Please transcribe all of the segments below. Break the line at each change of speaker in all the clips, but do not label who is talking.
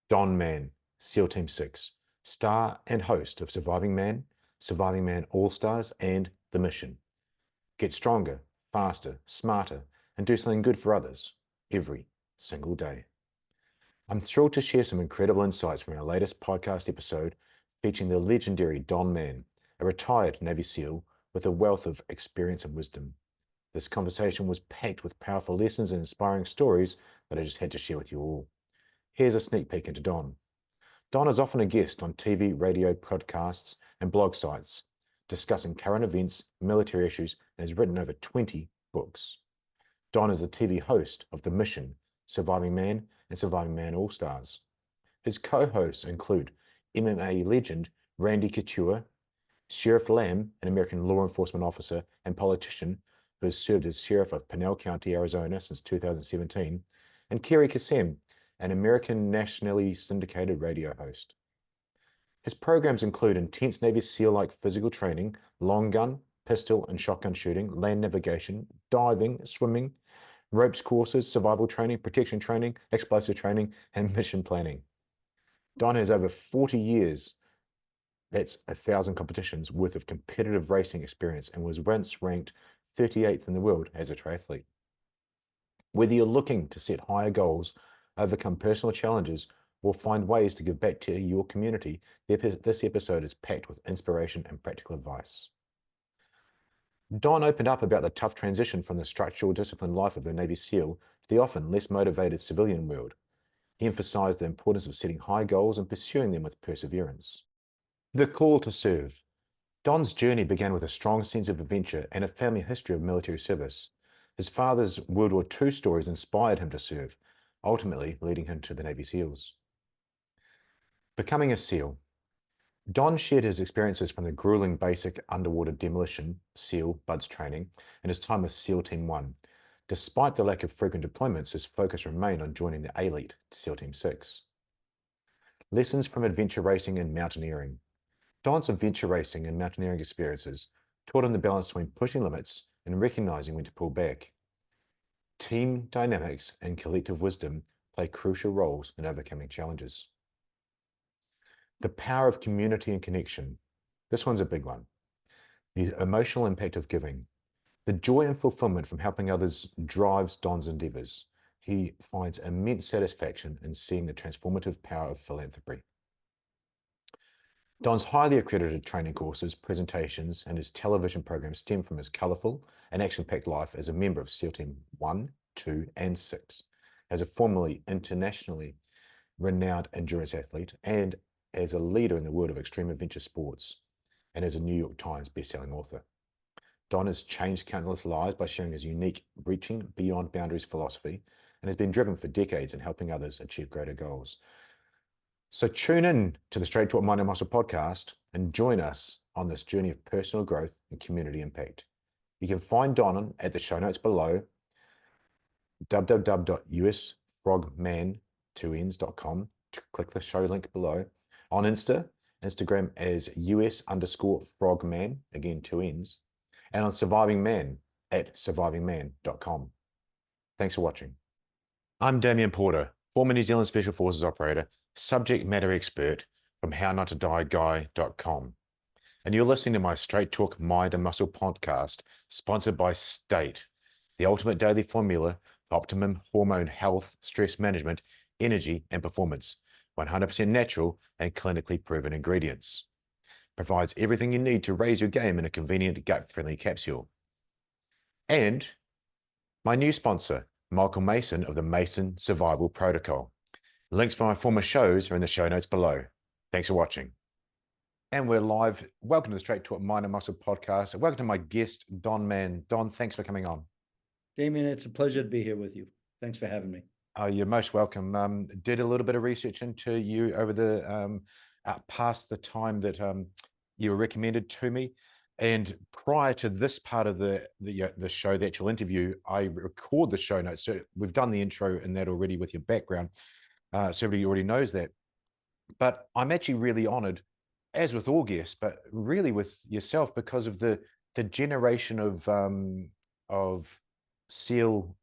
Don Mann, SEAL Team 6, star and host of Surviving Man All-Stars, and The Mission. Get stronger, faster, smarter, and do something good for others every single day. I'm thrilled to share some incredible insights from our latest podcast episode featuring the legendary Don Mann, a retired Navy SEAL with a wealth of experience and wisdom. This conversation was packed with powerful lessons and inspiring stories that I just had to share with you all. Here's a sneak peek into Don. Don is often a guest on TV, radio, podcasts, and blog sites, discussing current events, military issues, and has written over 20 books. Don is the TV host of The Mission, Surviving Man, and Surviving Man All-Stars. His co-hosts include MMA legend Randy Couture, Sherriff Lamb, an American law enforcement officer and politician who has served as sheriff of Pinal County, Arizona since 2017, and Kerri Kasem, an American nationally syndicated radio host. His programs include intense Navy SEAL-like physical training, long gun, pistol and shotgun shooting, land navigation, diving, swimming, ropes courses, survival training, protection training, explosive training, and mission planning. Don has over 40 years, that's 1,000 competitions worth of competitive racing experience, and was once ranked 38th in the world as a triathlete. Whether you're looking to set higher goals, overcome personal challenges, or find ways to give back to your community, this episode is packed with inspiration and practical advice. Don opened up about the tough transition from the structural disciplined life of a Navy SEAL to the often less motivated civilian world. He emphasized the importance of setting high goals and pursuing them with perseverance. The call to serve. Don's journey began with a strong sense of adventure and a family history of military service. His father's World War II stories inspired him to serve, ultimately leading him to the Navy SEALs. Becoming a SEAL. Don shared his experiences from the grueling basic underwater demolition SEAL BUDS training and his time with SEAL Team 1. Despite the lack of frequent deployments, his focus remained on joining the elite SEAL Team 6. Lessons from adventure racing and mountaineering. Don's adventure racing and mountaineering experiences taught him the balance between pushing limits and recognizing when to pull back. Team dynamics and collective wisdom play crucial roles in overcoming challenges. The power of community and connection. This one's a big one. The emotional impact of giving. The joy and fulfillment from helping others drives Don's endeavors. He finds immense satisfaction in seeing the transformative power of philanthropy. Don's highly accredited training courses, presentations, and his television programs stem from his colorful and action-packed life as a member of SEAL Team 1, 2, and 6, as a formerly internationally renowned endurance athlete, and as a leader in the world of extreme adventure sports, and as a New York Times bestselling author. Don has changed countless lives by sharing his unique reaching beyond boundaries philosophy and has been driven for decades in helping others achieve greater goals. So tune in to the Straight Talk Mind and Muscle podcast and join us on this journey of personal growth and community impact. You can find Don at the show notes below, www.usfrogman2ns.com. Click the show link below. On Instagram as US_frogman, again 2 N's, and on Surviving Man at survivingman.com. Thanks for watching. I'm Damien Porter, former New Zealand Special Forces operator, subject matter expert from HowNotToDieGuy.com. And you're listening to my Straight Talk Mind and Muscle podcast, sponsored by State, the ultimate daily formula for optimum hormone health, stress management, energy, and performance. 100% natural and clinically proven ingredients. Provides everything you need to raise your game in a convenient gut-friendly capsule. And my new sponsor, Michael Mason of the Mason Survival Protocol. Links for my former shows are in the show notes below. Thanks for watching. And we're live. Welcome to the Straight Talk Mind and Muscle podcast. Welcome to my guest, Don Mann. Don, thanks for coming on.
Damien, it's a pleasure to be here with you. Thanks for having me.
You're most welcome. Did a little bit of research into you over the past the time that you were recommended to me. And prior to this part of the show, the actual interview, I record the show notes. So we've done the intro and that already with your background. So everybody already knows that. But I'm actually really honored, as with all guests, but really with yourself, because of the generation of SEAL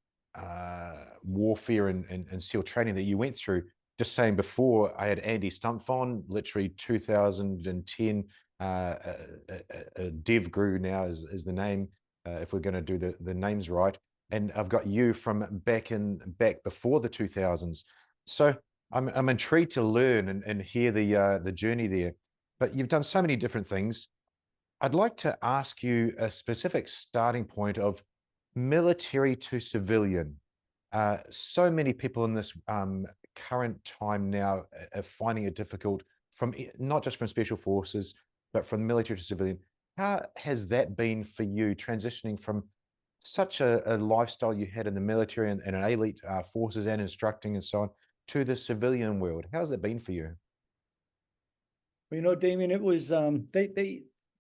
warfare and SEAL training that you went through just saying before, I had Andy Stumpf on, literally 2010. Dev Grew now is the name, if we're going to do the names right. And I've got you from back before the 2000s. So I'm intrigued to learn and hear the journey there. But you've done so many different things. I'd like to ask you a specific starting point of military to civilian. So many people in this current time now are finding it difficult from not just from special forces, but from military to civilian. How has that been for you transitioning from such a lifestyle you had in the military and an elite forces and instructing and so on to the civilian world? How's that been for you?
Well, Damien, it was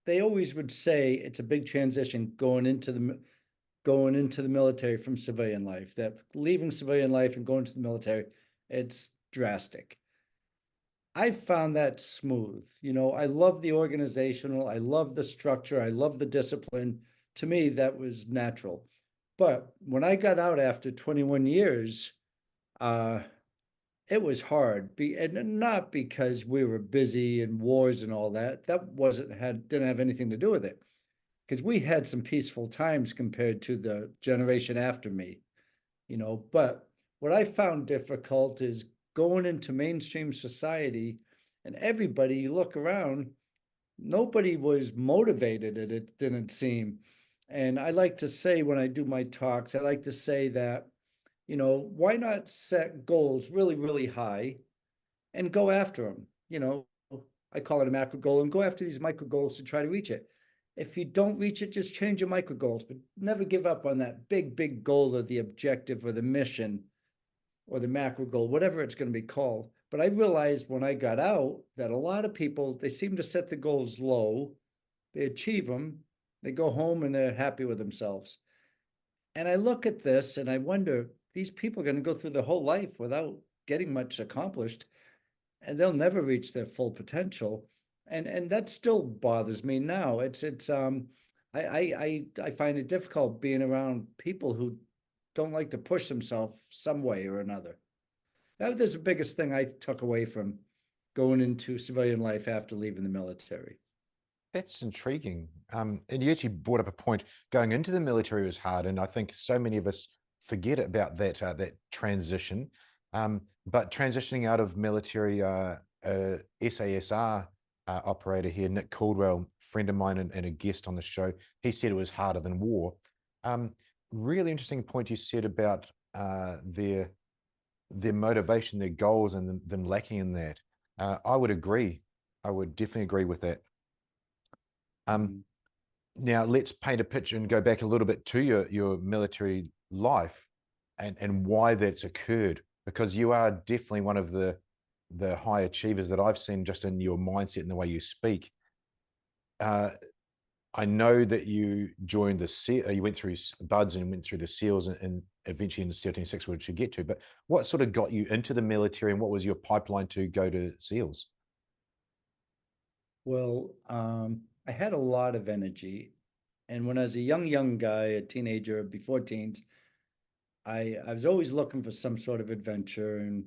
they always would say it's a big transition going into the military from civilian life. That leaving civilian life and going to the military, it's drastic. I found that smooth. I love the organizational, I love the structure, I love the discipline. To me, that was natural. But when I got out after 21 years, uh, it was hard. And not because we were busy and wars and all that. That didn't have anything to do with it. Because we had some peaceful times compared to the generation after me. But what I found difficult is going into mainstream society, and everybody, you look around, nobody was motivated, it didn't seem. And I like to say, when I do my talks, I like to say that, why not set goals really, really high and go after them? I call it a macro goal, and go after these micro goals to try to reach it. If you don't reach it, just change your micro goals, but never give up on that big, big goal or the objective or the mission or the macro goal, whatever it's going to be called. But I realized when I got out that a lot of people, they seem to set the goals low, they achieve them, they go home and they're happy with themselves. And I look at this and I wonder, these people are going to go through their whole life without getting much accomplished, and they'll never reach their full potential. And that still bothers me now. I find it difficult being around people who don't like to push themselves some way or another. That was the biggest thing I took away from going into civilian life after leaving the military.
That's intriguing. And you actually brought up a point. Going into the military was hard, and I think so many of us forget about that transition. But transitioning out of military, SASR operator here, Nick Caldwell, friend of mine and a guest on the show, he said it was harder than war. Um, Really interesting point you said about their motivation, their goals, and them lacking in that. I would agree. I would definitely agree with that. Um,
Mhm.
Now let's paint a picture and go back a little bit to your military life and why that's occurred, because you are definitely one of the high achievers that I've seen just in your mindset and the way you speak. Uh, I know that you joined you went through BUDS and went through the SEALs and eventually in the SEAL Team 6, which you get to. But what sort of got you into the military, and what was your pipeline to go to SEALs?
Well, I had a lot of energy. And when I was a young guy, a teenager, before teens, I was always looking for some sort of adventure and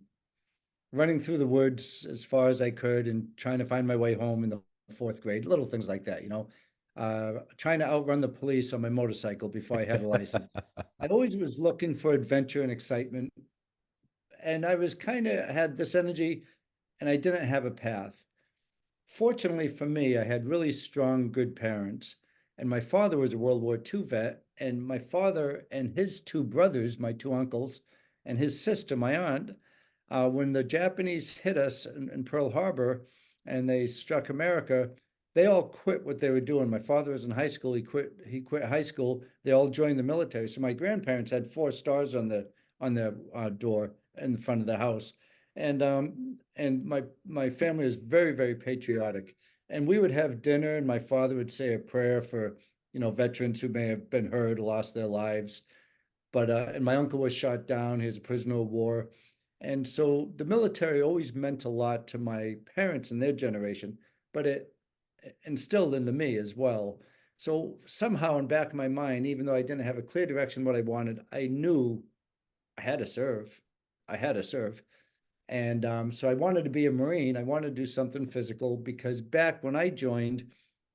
running through the woods as far as I could and trying to find my way home in the fourth grade, little things like that, trying to outrun the police on my motorcycle before I had a license. I always was looking for adventure and excitement. And I was kind of had this energy and I didn't have a path. Fortunately for me, I had really strong, good parents. And my father was a World War II vet. And my father and his two brothers, my two uncles, and his sister, my aunt, when the Japanese hit us in Pearl Harbor and they struck America, they all quit what they were doing. My father was in high school. He quit high school. They all joined the military. So my grandparents had 4 stars on the door in the front of the house. And my family is very, very patriotic. And we would have dinner, and my father would say a prayer for, veterans who may have been hurt, lost their lives. But and my uncle was shot down. He was a prisoner of war. And so the military always meant a lot to my parents and their generation, but it instilled into me as well. So somehow in back of my mind, even though I didn't have a clear direction what I wanted, I knew I had to serve. I had to serve. And so I wanted to be a Marine. I wanted to do something physical because back when I joined,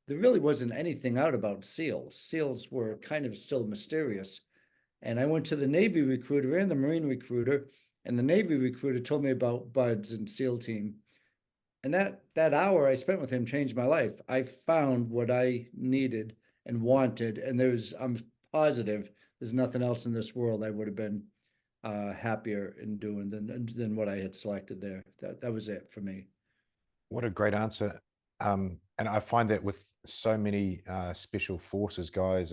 there really wasn't anything out about SEALs. SEALs were kind of still mysterious. And I went to the Navy recruiter and the Marine recruiter, and the Navy recruiter told me about BUDS and SEAL team. And that hour I spent with him changed my life. I found what I needed and wanted, and I'm positive there's nothing else in this world I would have been happier in doing than what I had selected there. That was it for me.
What a great answer. And I find that with so many special forces guys,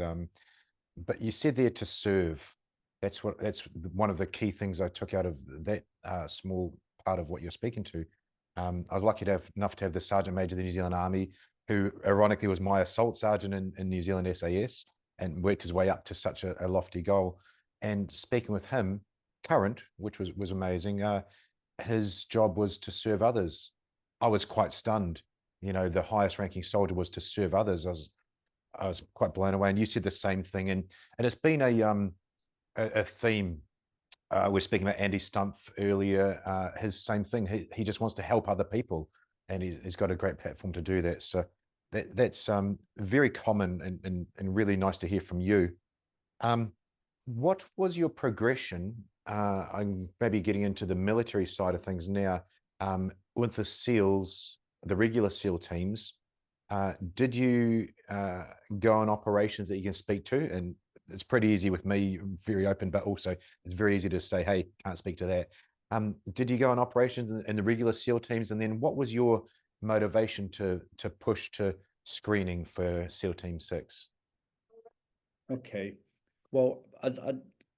but you said there to serve. That's one of the key things I took out of that small part of what you're speaking to. I was lucky to have enough to have the Sergeant Major of the New Zealand Army, who ironically was my assault sergeant in New Zealand SAS and worked his way up to such a lofty goal. And speaking with him, current, which was amazing, his job was to serve others. I was quite stunned. You know, the highest ranking soldier was to serve others. I was quite blown away. And you said the same thing. And it's been a theme. We're speaking about Andy Stumpf earlier. His same thing. He just wants to help other people, and he's got a great platform to do that. So that's very common and really nice to hear from you. What was your progression? I'm maybe getting into the military side of things now. With the SEALs, the regular SEAL teams, did you go on operations that you can speak to? And it's pretty easy with me, very open, but also it's very easy to say, hey, can't speak to that. Did you go on operations in the regular SEAL teams? And then what was your motivation to push to screening for SEAL Team 6?
Okay. Well,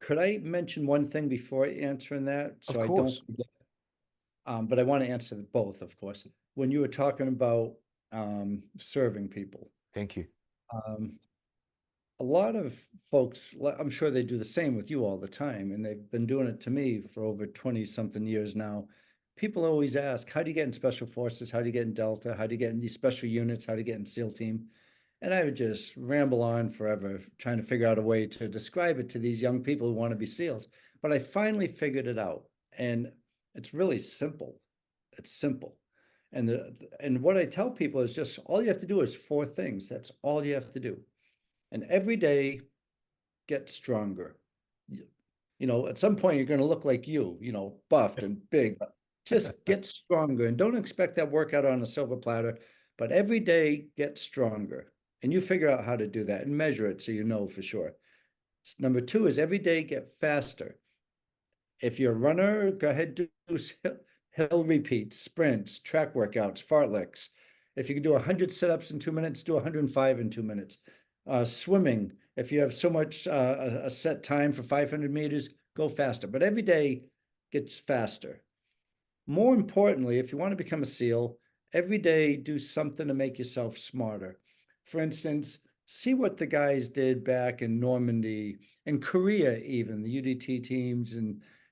could I mention one thing before answering that?
Of
So I don't
course.
forget. But I want to answer both, of course. When you were talking about serving people,
Thank you.
um, a lot of folks, I'm sure they do the same with you all the time, and they've been doing it to me for over 20 something years now. People always ask, how do you get in special forces? How do you get in Delta? How do you get in these special units? How do you get in SEAL team? And I would just ramble on forever trying to figure out a way to describe it to these young people who want to be SEALs. But I finally figured it out. And it's really simple. It's simple. And what I tell people is just all you have to do is four things. That's all you have to do. And every day get stronger. You know, at some point you're going to look like buffed and big. Just get stronger and don't expect that workout on a silver platter, but every day get stronger. And you figure out how to do that and measure it so you know for sure. Number two is every day get faster. If you're a runner, go ahead, do hill repeats, sprints, track workouts, fartleks. If you can do 100 sit-ups in 2 minutes, do 105 in 2 minutes. Swimming, if you have so much a set time for 500 meters, go faster. But every day gets faster. More importantly, if you want to become a SEAL, every day do something to make yourself smarter. For instance, see what the guys did back in Normandy, in Korea even, the UDT teams,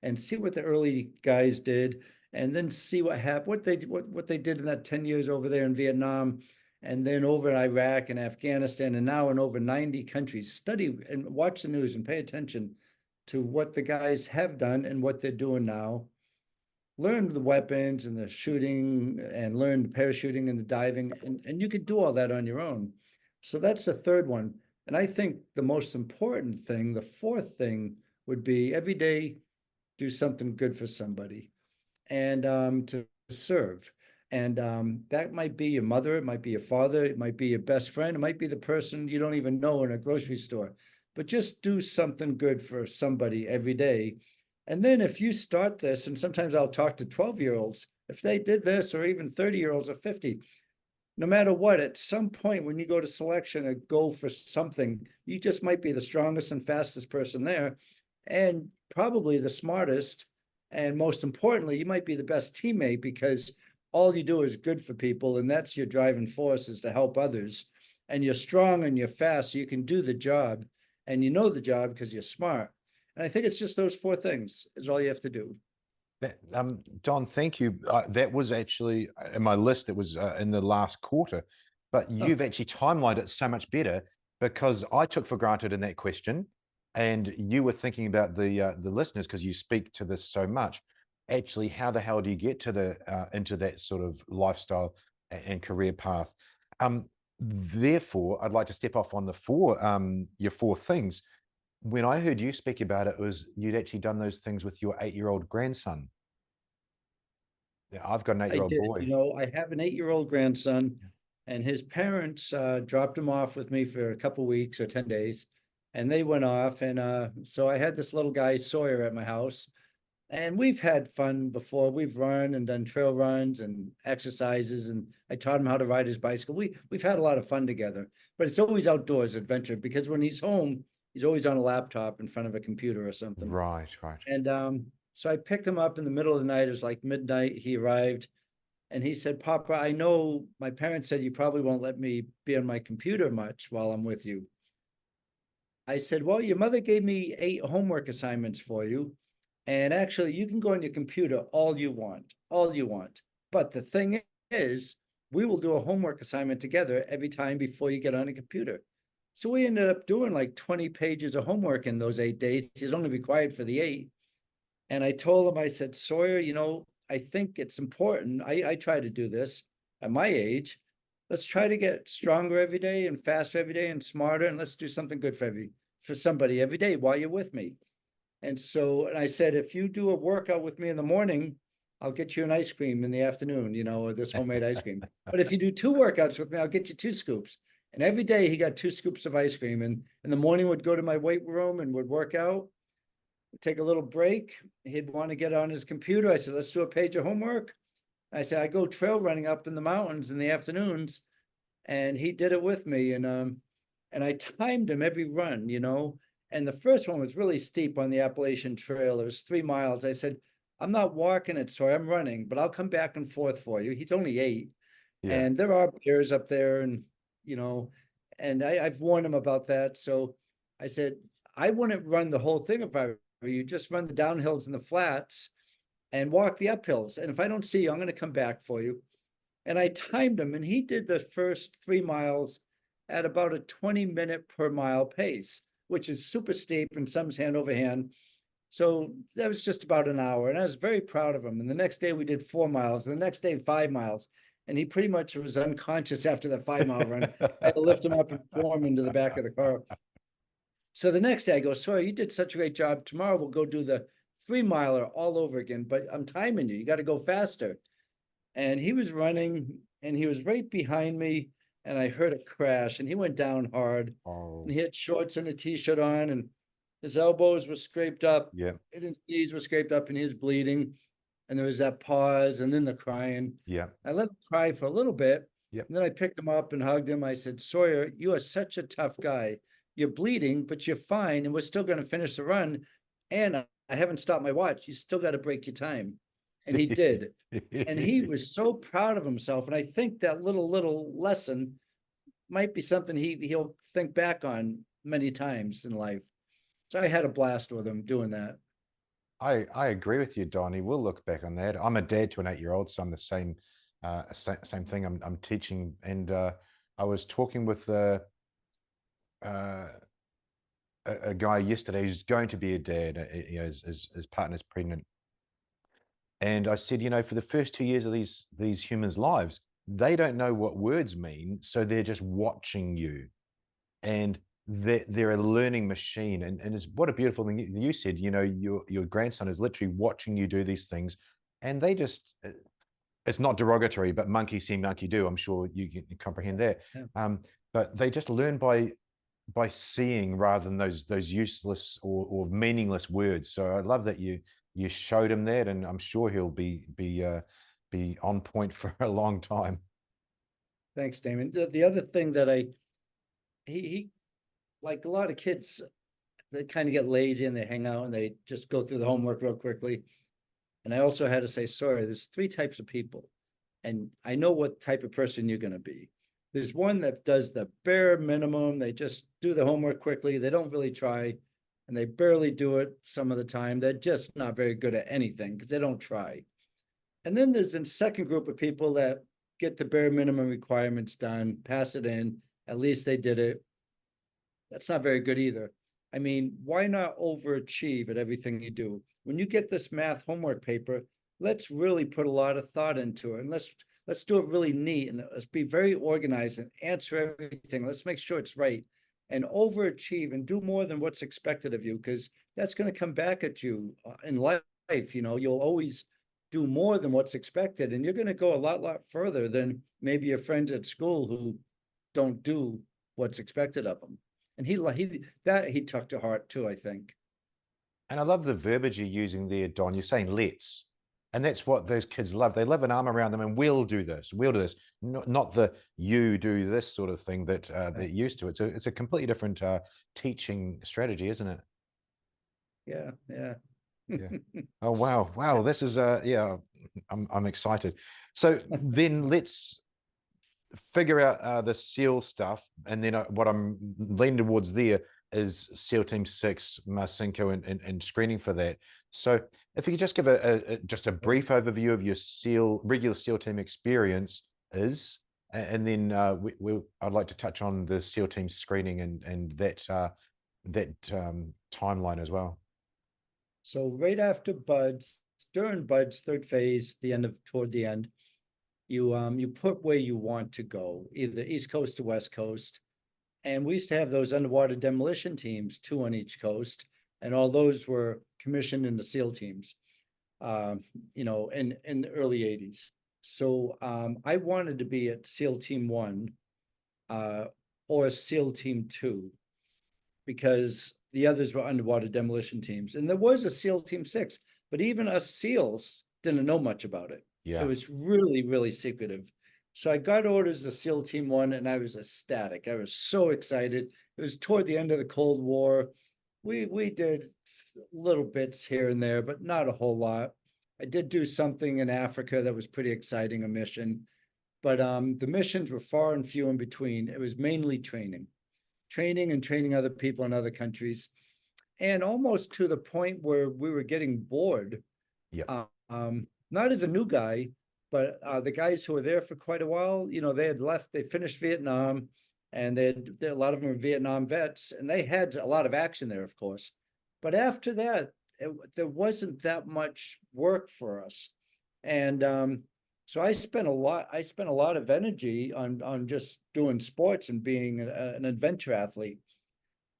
and see what the early guys did, and then see what happened, what they did in that 10 years over there in Vietnam, and then over in Iraq and Afghanistan, and now in over 90 countries. Study and watch the news and pay attention to what the guys have done and what they're doing now. Learn the weapons and the shooting and learn the parachuting and the diving, and you could do all that on your own. So that's the third one. And I think the most important thing, the fourth thing, would be every day do something good for somebody and to serve. And that might be your mother, it might be your father, it might be your best friend, it might be the person you don't even know in a grocery store. But just do something good for somebody every day. And then if you start this, and sometimes I'll talk to 12-year-olds, if they did this, or even 30-year-olds or 50, no matter what, at some point when you go to selection or go for something, you just might be the strongest and fastest person there, and probably the smartest. And most importantly, you might be the best teammate because all you do is good for people, and that's your driving force, is to help others. And you're strong and you're fast, so you can do the job, and you know the job because you're smart. And I think it's just those four things is all you have to do.
Don, thank you. That was actually in my list. That was in the last quarter, but you've actually timelined it so much better because I took for granted in that question, and you were thinking about the listeners because you speak to this so much. actually, how the hell do you get to into that sort of lifestyle and career path? Therefore, I'd like to step off on your four things. When I heard you speak about it, was you'd actually done those things with your 8-year-old grandson. Yeah, I've got an
I
8-year-old
did.
boy.
I have an 8-year-old grandson, and his parents dropped him off with me for a couple weeks or 10 days, and they went off. And so I had this little guy, Sawyer, at my house. And we've had fun before. We've run and done trail runs and exercises, and I taught him how to ride his bicycle. We've had a lot of fun together, but it's always outdoors adventure because when he's home, he's always on a laptop in front of a computer or something.
Right, right.
And so I picked him up in the middle of the night. It was like midnight. He arrived and he said, "Papa, I know my parents said you probably won't let me be on my computer much while I'm with you." I said, "Well, your mother gave me 8 homework assignments for you. And actually, you can go on your computer all you want, all you want. But the thing is, we will do a homework assignment together every time before you get on a computer." So we ended up doing like 20 pages of homework in those 8 days. He's only required for the 8. And I told him, I said, "Sawyer, I think it's important. I try to do this at my age. Let's try to get stronger every day and faster every day and smarter. And let's do something good for somebody every day while you're with me." And I said, "If you do a workout with me in the morning, I'll get you an ice cream in the afternoon, or this homemade ice cream. But if you do 2 workouts with me, I'll get you 2 scoops." And every day he got 2 scoops of ice cream. And in the morning would go to my weight room and would work out, take a little break. He'd want to get on his computer. I said, "Let's do a page of homework." I said, "I go trail running up in the mountains in the afternoons." And he did it with me. And I timed him every run. And the first one was really steep on the Appalachian Trail. It was 3 miles. I said, "I'm not walking it, so I'm running, but I'll come back and forth for you." He's only 8.
Yeah.
And there are bears up there, you know, and I've warned him about that. So I said, "I wouldn't run the whole thing if I were you. Just run the downhills and the flats and walk the uphills. And if I don't see you, I'm going to come back for you." And I timed him, and he did the first 3 miles at about a 20-minute per mile pace, which is super steep and some's hand over hand. So that was just about an hour. And I was very proud of him. And the next day we did 4 miles, and the next day 5 miles. And he pretty much was unconscious after that 5 mile run. I had to lift him up and throw him into the back of the car. So the next day I go, "Sorry, you did such a great job. Tomorrow we'll go do the 3 miler all over again, but I'm timing you. You got to go faster." And he was running and he was right behind me, and I heard a crash and he went down hard, and
Oh,
he had shorts and a t-shirt on, and his elbows were scraped up
yeah,
and his knees were scraped up and he was bleeding. And there was that pause and then the crying.
yeah,
I let him cry for a little bit.
yeah.
And then I picked him up and hugged him. I said, "Sawyer, you are such a tough guy. You're bleeding, but you're fine. And we're still going to finish the run. And I haven't stopped my watch. You still got to break your time." And he did. And he was so proud of himself. And I think that little lesson might be something he'll think back on many times in life. So I had a blast with him doing that.
I agree with you, Donnie. We'll look back on that. I'm a dad to an 8-year-old, so I'm the same thing. I'm teaching, and I was talking with uh, a guy yesterday who's going to be a dad. His partner's pregnant, and I said, for the first 2 years of these humans' lives, they don't know what words mean, so they're just watching you, and they're a learning machine. And it's what a beautiful thing you said. Your grandson is literally watching you do these things, and they just it's not derogatory, but monkey see, monkey do. I'm sure you can comprehend that.
Yeah.
But they just learn by seeing rather than those useless or meaningless words. So I love that you showed him that, and I'm sure he'll be on point for a long time.
Thanks, Damon. The other thing that he like a lot of kids, they kind of get lazy and they hang out and they just go through the homework real quickly. And I also had to say, "Sorry, there's 3 types of people. And I know what type of person you're going to be. There's one that does the bare minimum. They just do the homework quickly. They don't really try, and they barely do it some of the time. They're just not very good at anything because they don't try. And then there's a second group of people that get the bare minimum requirements done, pass it in. At least they did it. That's not very good either. I mean, why not overachieve at everything you do? When you get this math homework paper, let's really put a lot of thought into it, and let's do it really neat, and let's be very organized and answer everything. Let's make sure it's right and overachieve and do more than what's expected of you, because that's going to come back at you in life. You'll always do more than what's expected, and you're going to go a lot further than maybe your friends at school who don't do what's expected of them. And he took to heart too, I think.
And I love the verbiage you're using there, Don. You're saying let's. And that's what those kids love. They love an arm around them and we'll do this. We'll do this. Not the you do this sort of thing that they're used to. It's a completely different teaching strategy, isn't it?
Yeah.
Yeah. Oh wow. Wow. This is yeah, I'm excited. So then let's figure out the SEAL stuff, and then what I'm leaning towards there is SEAL Team 6, Marcinko, and screening for that. So if you could just give just a brief overview of your regular SEAL Team experience and then I'd like to touch on the SEAL Team screening and that timeline as well.
So right after BUDS, during BUDS third phase, toward the end, you put where you want to go, either East Coast or West Coast. And we used to have those underwater demolition teams, 2 on each coast, and all those were commissioned into SEAL teams, in the early 80s. So I wanted to be at SEAL Team 1 or SEAL Team 2, because the others were underwater demolition teams. And there was a SEAL Team 6, but even us SEALs didn't know much about it.
Yeah.
It was really, really secretive. So I got orders to SEAL Team 1, and I was ecstatic. I was so excited. It was toward the end of the Cold War. We did little bits here and there, but not a whole lot. I did do something in Africa that was pretty exciting, a mission. But the missions were far and few in between. It was mainly training and training other people in other countries. And almost to the point where we were getting bored.
Yeah.
Not as a new guy, but the guys who were there for quite a while, they had left, they finished Vietnam, and a lot of them were Vietnam vets, and they had a lot of action there, of course. But after that, there wasn't that much work for us. And so I spent a lot of energy on just doing sports and being an adventure athlete.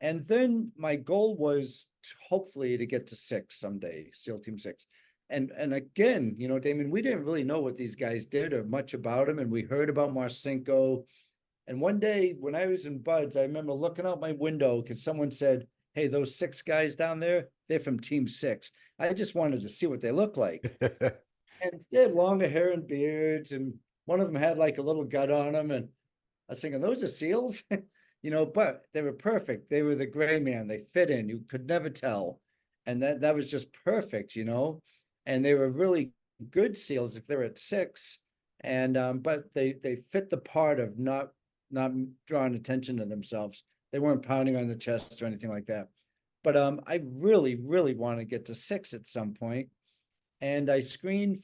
And then my goal was hopefully to get to 6 someday, SEAL Team 6. And again, Damon, we didn't really know what these guys did or much about them. And we heard about Marcinko. And one day when I was in BUDS, I remember looking out my window because someone said, "Hey, those 6 guys down there, they're from Team 6. I just wanted to see what they look like." And they had longer hair and beards, and one of them had like a little gut on them. And I was thinking, those are SEALs, but they were perfect. They were the gray man. They fit in. You could never tell. And that was just perfect, and they were really good SEALs if they're at 6. And but they fit the part of not drawing attention to themselves. They weren't pounding on the chest or anything like that. But I really, really want to get to 6 at some point. And I screened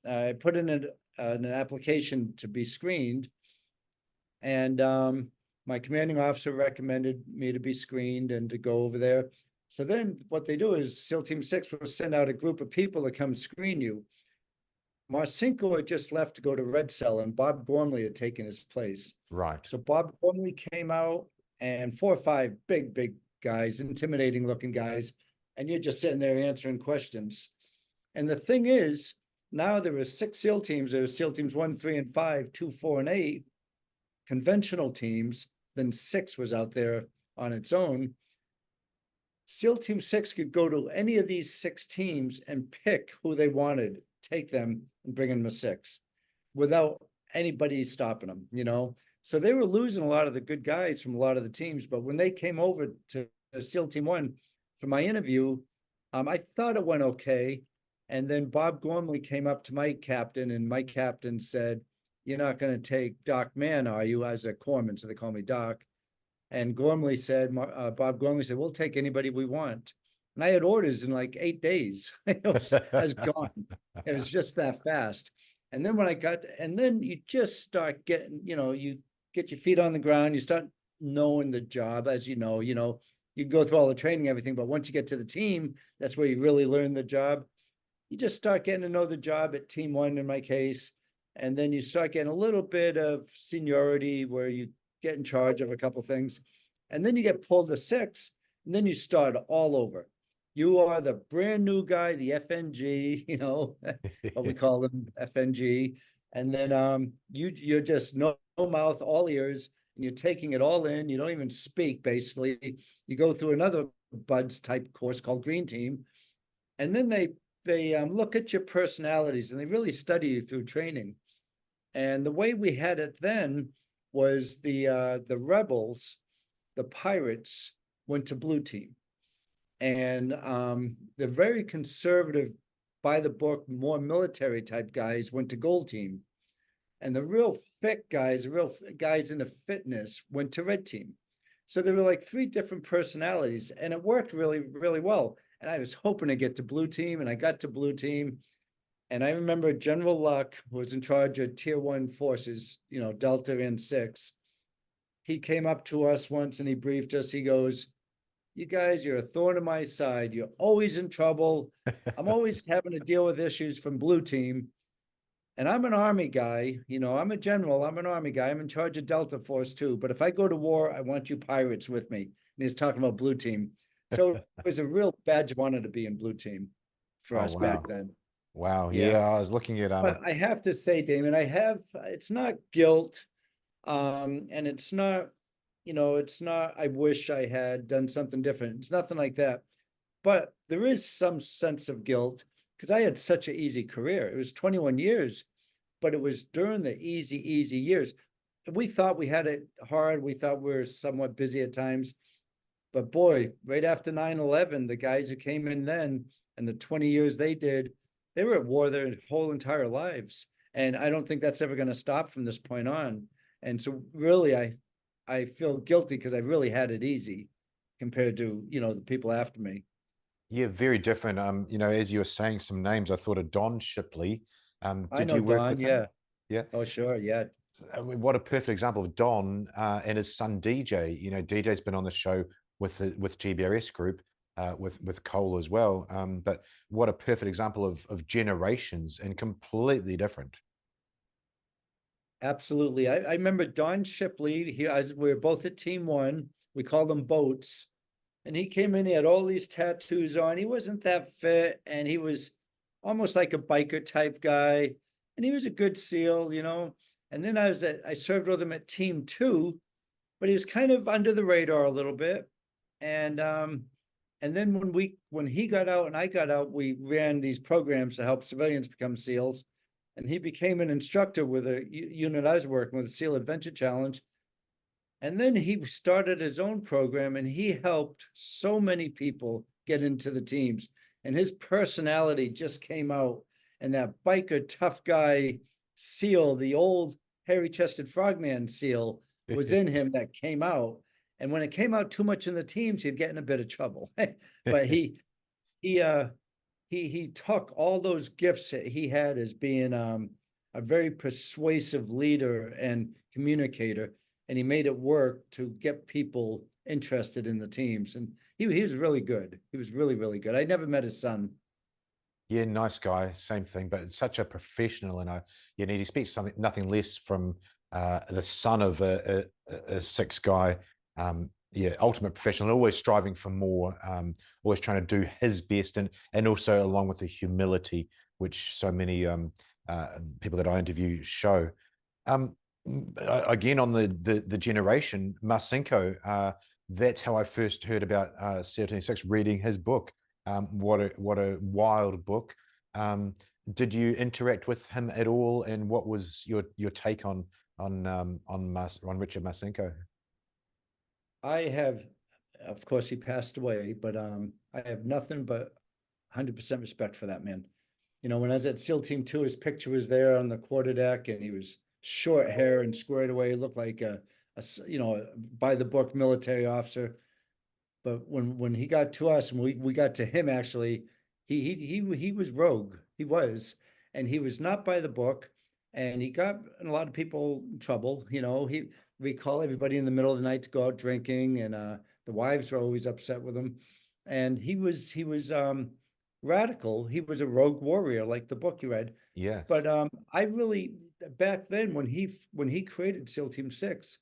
I put in an application to be screened. And my commanding officer recommended me to be screened and to go over there. So then what they do is SEAL Team 6 will send out a group of people to come screen you. Marcinko had just left to go to Red Cell, and Bob Gormley had taken his place.
Right.
So Bob Gormley came out, and 4 or 5 big guys, intimidating looking guys, and you're just sitting there answering questions. And the thing is, now there were 6 SEAL teams. There were SEAL Teams 1, 3, and 5, 2, 4, and 8, conventional teams. Then 6 was out there on its own. SEAL Team 6 could go to any of these 6 teams and pick who they wanted, take them and bring them to 6 without anybody stopping them, So they were losing a lot of the good guys from a lot of the teams. But when they came over to SEAL Team 1 for my interview, I thought it went okay. And then Bob Gormley came up to my captain, and my captain said, "You're not going to take Doc Mann, are you?" As a corpsman, so they call me Doc. And Gormley said, Bob Gormley said, "We'll take anybody we want." And I had orders in like 8 days. I was gone. It was just that fast. And then and then you just start getting, you get your feet on the ground, you start knowing the job, as you go through all the training, everything. But once you get to the team, that's where you really learn the job. you just start getting to know the job at team one in my case. And then you start getting a little bit of seniority where you get in charge of a couple things. And then you get pulled to six, and then you start all over. You are the brand new guy, the FNG, what we call them, FNG. And then you're just no mouth, all ears, and you're taking it all in. You don't even speak, basically. You go through another buds type course called Green Team. And then they look at your personalities, and they really study you through training. And the way we had it then was the rebels, the pirates, went to blue team. And the very conservative, by the book, more military type guys went to gold team. And the real fit guys, the real guys into fitness went to red team. So there were like three different personalities, and it worked really, really well. And I was hoping to get to blue team, and I got to blue team. And I remember General Luck, who was in charge of tier one forces, Delta and 6. He came up to us once and he briefed us. He goes, "You guys, you're a thorn in my side. You're always in trouble. I'm always having to deal with issues from blue team. And I'm an Army guy, I'm a general, I'm an Army guy. I'm in charge of Delta Force too. But if I go to war, I want you pirates with me." And he's talking about blue team. So it was a real badge of honor to be in blue team for
Oh,
us back
wow.
then.
Wow.
Yeah.
Yeah, I was looking at
But I have to say, Damon, it's not guilt. And it's not, I wish I had done something different. It's nothing like that. But there is some sense of guilt because I had such an easy career. It was 21 years, but it was during the easy years. We thought we had it hard. We thought we were somewhat busy at times. But boy, right after 9/11, the guys who came in then and the 20 years they did, they were at war their whole entire lives. And I don't think that's ever going to stop from this point on. And so really, I feel guilty because I really had it easy compared to, the people after me.
Yeah, very different. As you were saying some names, I thought of Don Shipley.
I
Did
know
you work
Don,
with him?
yeah.
Yeah.
Oh, sure, yeah.
I mean, what a perfect example of Don and his son DJ. DJ's been on the show with GBRS Group, with Cole as well. But what a perfect example of generations and completely different.
Absolutely. I remember Don Shipley, we were both at team one. We called them boats. And he came in, he had all these tattoos on. He wasn't that fit, and he was almost like a biker type guy. And he was a good SEAL. And then I served with him at team two, but he was kind of under the radar a little bit. And then when he got out and I got out, we ran these programs to help civilians become SEALs. And he became an instructor with a unit I was working with, SEAL Adventure Challenge. And then he started his own program, and he helped so many people get into the teams. And his personality just came out. And that biker tough guy SEAL, the old hairy chested frogman SEAL, was in him that came out. And when it came out too much in the teams, he'd get in a bit of trouble. But he took all those gifts that he had as being a very persuasive leader and communicator, and he made it work to get people interested in the teams. And he was really good. He was really, really good. I never met his son.
Yeah, nice guy, same thing, but such a professional, and he speaks nothing less from the son of a six guy. Yeah, ultimate professional, always striving for more, always trying to do his best, and also along with the humility which so many people that I interview show. Um, Again, on the generation, Marcinko, that's how I first heard about CL26, reading his book. What a wild book. Did you interact with him at all, and what was your take on Richard Marcinko?
I have, of course, he passed away, but I have nothing but 100% respect for that man. When I was at SEAL Team 2, his picture was there on the quarterdeck, and he was short hair and squared away. He looked like a by the book military officer. But when he got to us and we got to him, actually, he was rogue. He was, and he was not by the book, and he got in a lot of people in trouble. We call everybody in the middle of the night to go out drinking, and the wives were always upset with him. And he was radical. He was a rogue warrior, like the book you read.
Yes.
But I really, back then when he created SEAL Team 6,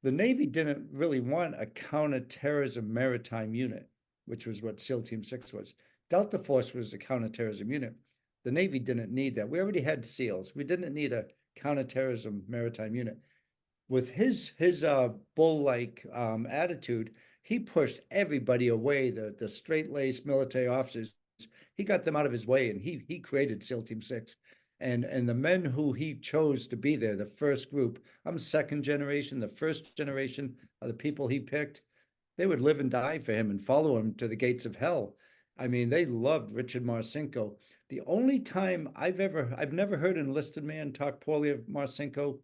the Navy didn't really want a counterterrorism maritime unit, which was what SEAL Team 6 was. Delta Force was a counterterrorism unit. The Navy didn't need that. We already had SEALs. We didn't need a counterterrorism maritime unit. With his bull-like attitude, he pushed everybody away, the straight-laced military officers. He got them out of his way, and he created SEAL Team 6. And the men who he chose to be there, the first group, I'm second generation, the first generation of the people he picked, they would live and die for him and follow him to the gates of hell. I mean, they loved Richard Marcinko. The only time I've never heard an enlisted man talk poorly of Marcinko,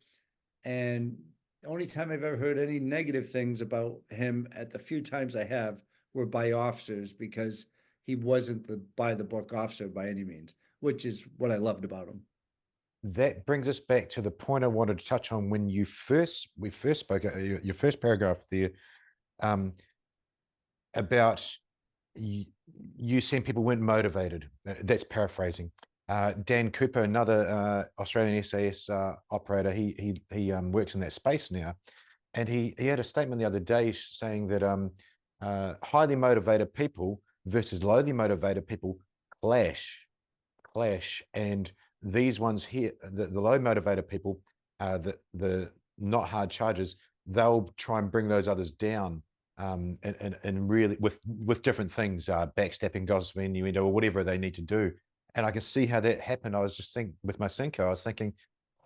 and the only time I've ever heard any negative things about him at the few times I have were by officers, because he wasn't the by the book officer by any means, which is what I loved about him.
That brings us back to the point I wanted to touch on when we first spoke, your first paragraph there, about you saying people weren't motivated. That's paraphrasing. Dan Cooper, another Australian SAS operator, he works in that space now, and he had a statement the other day saying that highly motivated people versus lowly motivated people clash, and these ones here, the low motivated people, the not hard chargers, they'll try and bring those others down, and really with different things, backstabbing, gossiping, innuendo, or whatever they need to do. And I can see how that happened. I was just thinking with Masenko, I was thinking,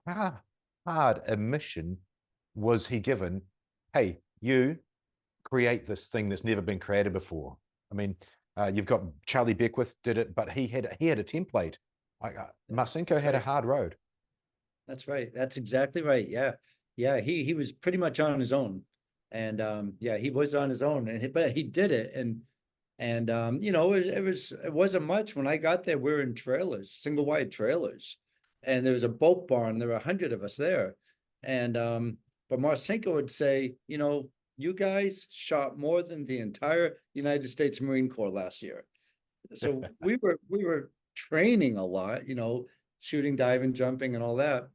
how hard a mission was he given? Hey, you create this thing that's never been created before. I mean, you've got Charlie Beckwith did it, but he had a template. Like Masenko had a hard road.
That's right. That's exactly right. Yeah. Yeah. He was pretty much on his own. And yeah, he was on his own, but he did it. And you know, it wasn't much. When I got there, we were in trailers, single wide trailers. And there was a boat barn. There were 100 of us there. And but Marcinko would say, you know, you guys shot more than the entire United States Marine Corps last year. So we were training a lot, you know, shooting, diving, jumping, and all that.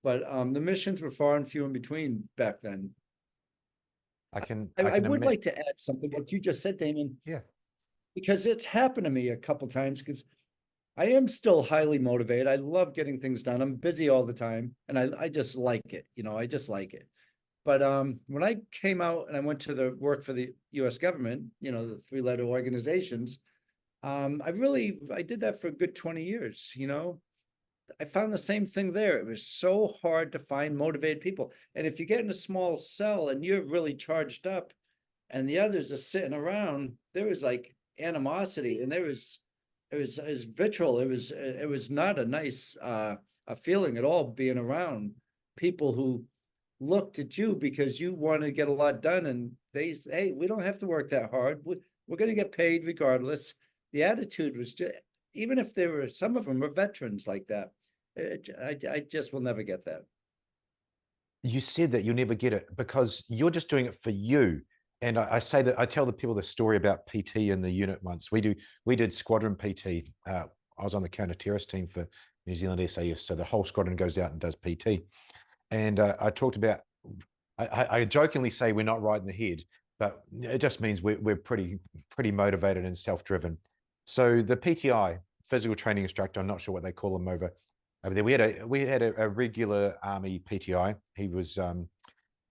But the missions were far and few in between back then. I
can
would
imagine.
like to add something what you just said, Damon,
Yeah.
because it's happened to me a couple times. Because I am still highly motivated. I love getting things done. I'm busy all the time, and I just like it. You know, I just like it. But when I came out and I went to the work for the U.S. government, you know, the three-letter organizations, I did that for a good 20 years. You know, I found the same thing there. It was so hard to find motivated people. And if you get in a small cell and you're really charged up and the others are sitting around, there was like animosity, and it was vitriol. It was not a nice a feeling at all, being around people who looked at you because you wanted to get a lot done, and they say, hey, we don't have to work that hard. We're going to get paid regardless. The attitude was just, even if there were, some of them were veterans like that. I just will never get that.
You said that you'll never get it because you're just doing it for you. And I say that I tell the people the story about PT in the unit once. We did squadron PT. I was on the counter-terrorist team for New Zealand SAS, so the whole squadron goes out and does PT. And I talked about, I jokingly say we're not right in the head, but it just means we're pretty motivated and self-driven. So the PTI, physical training instructor, I'm not sure what they call them over there. We had a regular Army PTI. He was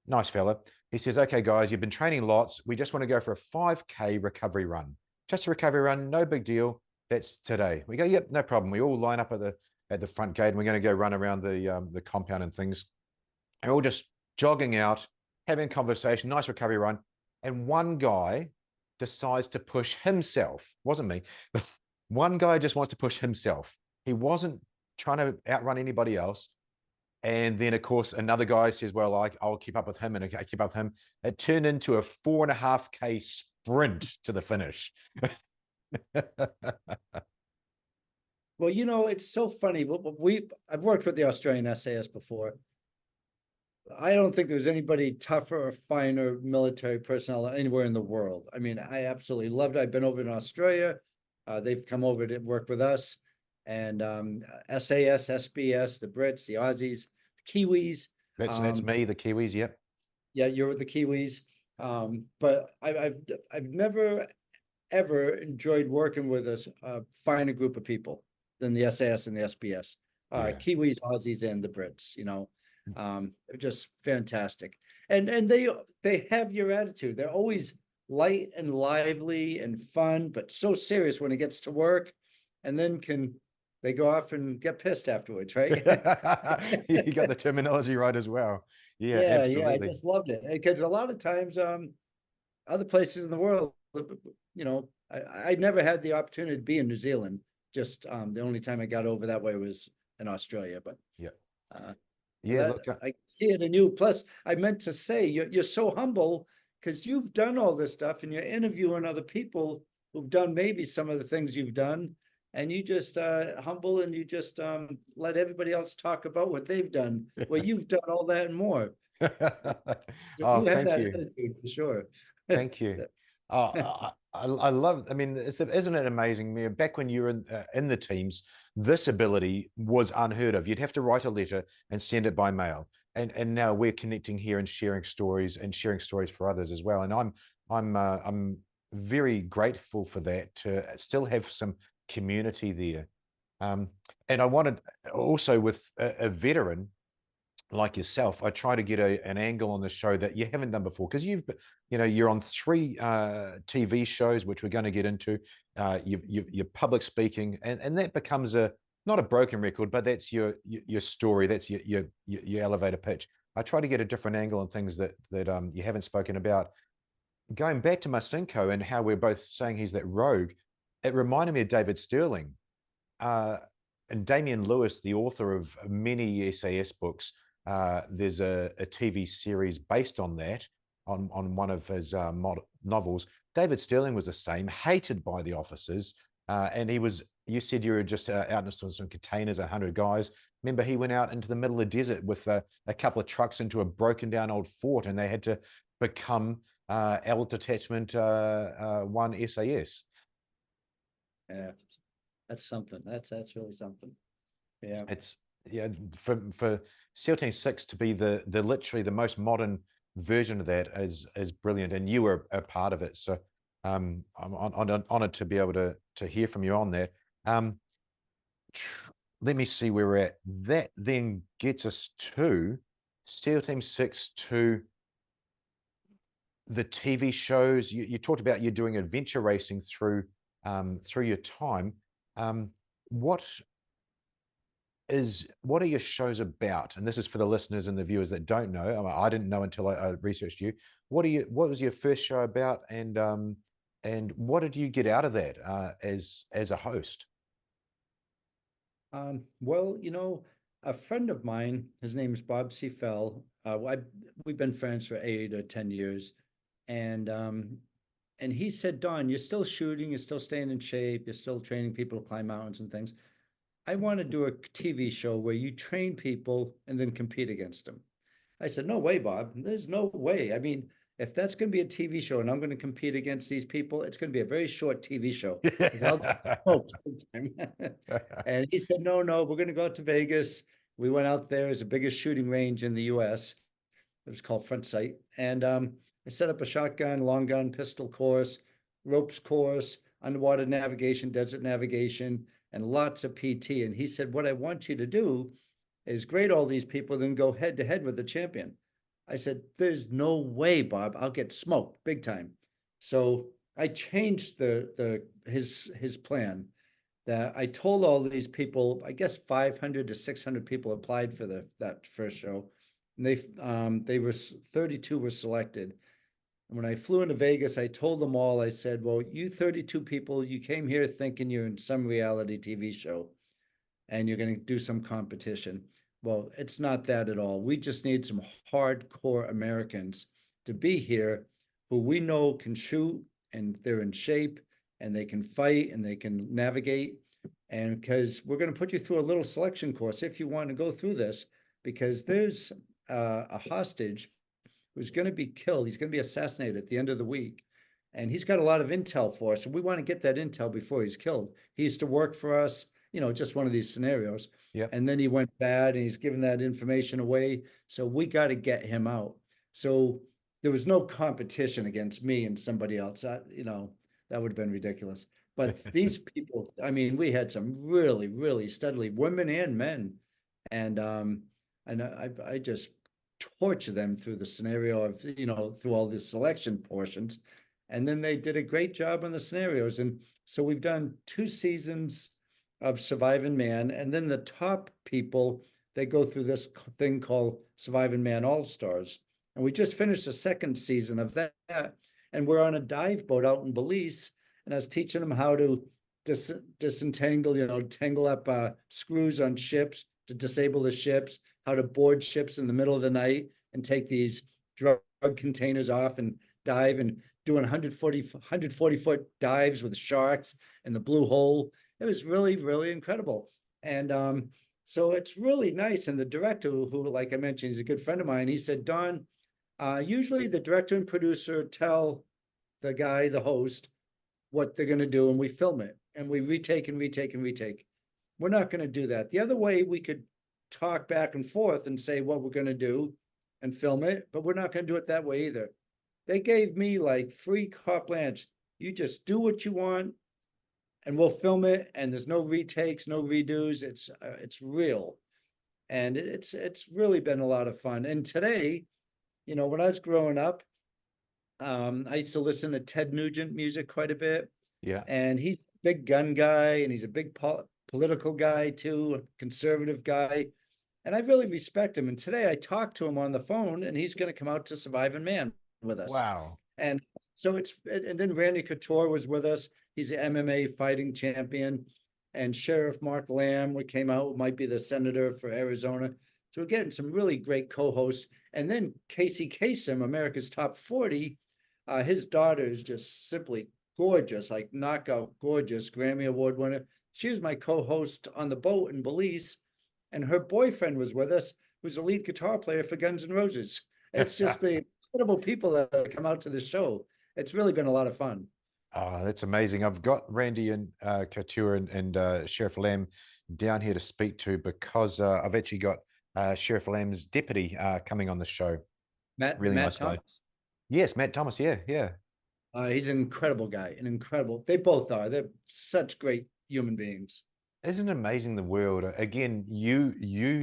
nice fella. He says, "Okay, guys, you've been training lots. We just want to go for a 5K recovery run. Just a recovery run, no big deal. That's today." We go, "Yep, no problem." We all line up at the front gate, and we're going to go run around the compound and things. And we're all just jogging out, having a conversation, nice recovery run. And one guy decides to push himself. Wasn't me. One guy just wants to push himself. He wasn't trying to outrun anybody else. And then, of course, another guy says, well, I'll keep up with him, and I keep up with him. It turned into a 4.5K sprint to the finish.
Well, you know, it's so funny. I've worked with the Australian SAS before. I don't think there's anybody tougher or finer military personnel anywhere in the world. I mean, I absolutely loved it. I've been over in Australia. They've come over to work with us, and SAS, SBS, the Brits, the Aussies, the Kiwis.
That's me, the Kiwis. Yep.
Yeah, you're with the Kiwis. But I've never ever enjoyed working with a finer group of people than the SAS and the SBS.
Yeah.
Kiwis, Aussies, and the Brits. They're just fantastic, and they have your attitude. They're always light and lively and fun, but so serious when it gets to work, and then they go off and get pissed afterwards, right?
You got the terminology right as well. Yeah,
Yeah, I
absolutely.
just loved it because a lot of times, other places in the world, I never had the opportunity to be in New Zealand. Just the only time I got over that way was in Australia, but
Yeah.
uh,
Yeah,
that
look,
I see it in you. Plus, I meant to say you're so humble because you've done all this stuff and you're interviewing other people who've done maybe some of the things you've done, and you just humble and you just let everybody else talk about what they've done. Well, you've done all that and more.
oh,
You have
thank
that
you.
attitude for sure.
Thank you. I love, I mean, isn't it amazing? Back when you were in the teams, this ability was unheard of. You'd have to write a letter and send it by mail. And now we're connecting here and sharing stories for others as well. And I'm very grateful for that, to still have some community there. And I wanted also, with a veteran like yourself, I try to get an angle on the show that you haven't done before, because you're on 3 TV shows, which we're going to get into. You're public speaking, and that becomes not a broken record, but that's your story. That's your elevator pitch. I try to get a different angle on things that you haven't spoken about. Going back to Masinko and how we're both saying he's that rogue, it reminded me of David Sterling. And Damian Lewis, the author of many SAS books, there's a TV series based on that, on one of his novels. David Sterling was the same, hated by the officers, and you said you were just out in some containers, 100 guys. Remember, he went out into the middle of the desert with a couple of trucks into a broken down old fort, and they had to become L Detachment 1 SAS.
Yeah, that's something. That's really something. Yeah.
It's yeah, for SEAL Team 6 to be the literally the most modern version of that is brilliant, and you were a part of it. So I'm honored to be able to hear from you on that. Let me see where we're at. That then gets us to SEAL Team 6, to the TV shows. You talked about you doing adventure racing through your time. What are your shows about? And this is for the listeners and the viewers that don't know. I didn't know until I researched you. What was your first show about, and what did you get out of that as a host?
Well, a friend of mine, his name is Bob C. Fell. We've been friends for 8 or 10 years, and he said, Don, you're still shooting, you're still staying in shape, you're still training people to climb mountains and things. I want to do a TV show where you train people and then compete against them. I said, no way, Bob. There's no way. I mean, if that's going to be a TV show and I'm going to compete against these people, it's going to be a very short TV show because I'll smoke sometime. And he said, no, we're going to go out to Vegas. We went out there as the biggest shooting range in the US. It was called Front Sight. And I set up a shotgun, long gun, pistol course, ropes course, underwater navigation, desert navigation, and lots of PT. And he said, what I want you to do is grade all these people, then go head to head with the champion. I said, there's no way, Bob, I'll get smoked big time. So I changed his plan, that I told all these people, I guess 500 to 600 people applied for that first show. And they were 32 were selected. And when I flew into Vegas, I told them all, I said, well, you 32 people, you came here thinking you're in some reality TV show and you're going to do some competition. Well, it's not that at all. We just need some hardcore Americans to be here who we know can shoot and they're in shape and they can fight and they can navigate. And because we're going to put you through a little selection course if you want to go through this, because there's a hostage who's going to be killed. He's going to be assassinated at the end of the week. and he's got a lot of intel for us, and we want to get that intel before he's killed. He used to work for us, just one of these scenarios.
Yep.
And then he went bad and he's given that information away. So we got to get him out. So there was no competition against me and somebody else. That would have been ridiculous. But these people, I mean, we had some really, really steadily women and men. And I just torture them through the scenario of, through all the selection portions. And then they did a great job on the scenarios. And so we've done 2 seasons of Surviving Man. And then the top people, they go through this thing called Surviving Man All-Stars. And we just finished the 2nd season of that. And we're on a dive boat out in Belize. And I was teaching them how to disentangle, tangle up screws on ships to disable the ships, how to board ships in the middle of the night and take these drug containers off and dive, and doing 140 foot dives with sharks in the blue hole. It was really, really incredible. And so it's really nice. And the director, who, like I mentioned, is a good friend of mine, he said, Don, usually the director and producer tell the guy, the host, what they're going to do, and we film it and we retake and retake and retake. We're not going to do that. The other way, we could talk back and forth and say what we're going to do and film it, but we're not going to do it that way either. They gave me like free carte blanche. You just do what you want and we'll film it, and there's no retakes, no redos. It's real. And it's really been a lot of fun. And today, when I was growing up, I used to listen to Ted Nugent music quite a bit.
Yeah.
And he's a big gun guy, and he's a big political guy too, a conservative guy. And I really respect him. And today I talked to him on the phone, and he's going to come out to Surviving Man with us.
Wow.
And so and then Randy Couture was with us. He's an MMA fighting champion. And Sherriff Lamb, we came out, might be the senator for Arizona. So we're getting some really great co-hosts. And then Kerri Kasem, America's Top 40, his daughter is just simply gorgeous, like knockout gorgeous, Grammy Award winner. She was my co-host on the boat in Belize, and her boyfriend was with us, who's a lead guitar player for Guns N' Roses. It's just the incredible people that come out to the show. It's really been a lot of fun.
Oh, that's amazing. I've got Randy and Couture and Sherriff Lamb down here to speak to, because I've actually got Sherriff Lamb's deputy coming on the show. Really
Matt
nice guy.
Thomas.
Yes, Matt Thomas. Yeah, yeah.
He's an incredible guy, they both are. They're such great human beings.
Isn't it amazing, the world? Again, you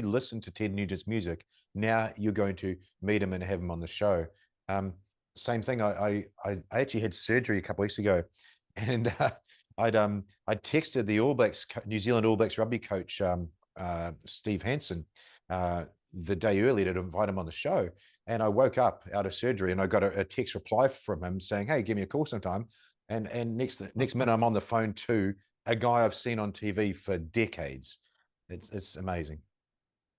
listen to Ted Nugent's music. Now you're going to meet him and have him on the show. Same thing. I actually had surgery a couple weeks ago, and I texted the All Blacks, New Zealand All Blacks rugby coach, Steve Hansen, the day earlier to invite him on the show. And I woke up out of surgery and I got a text reply from him saying, "Hey, give me a call sometime." And next minute I'm on the phone to a guy I've seen on TV for decades. It's amazing.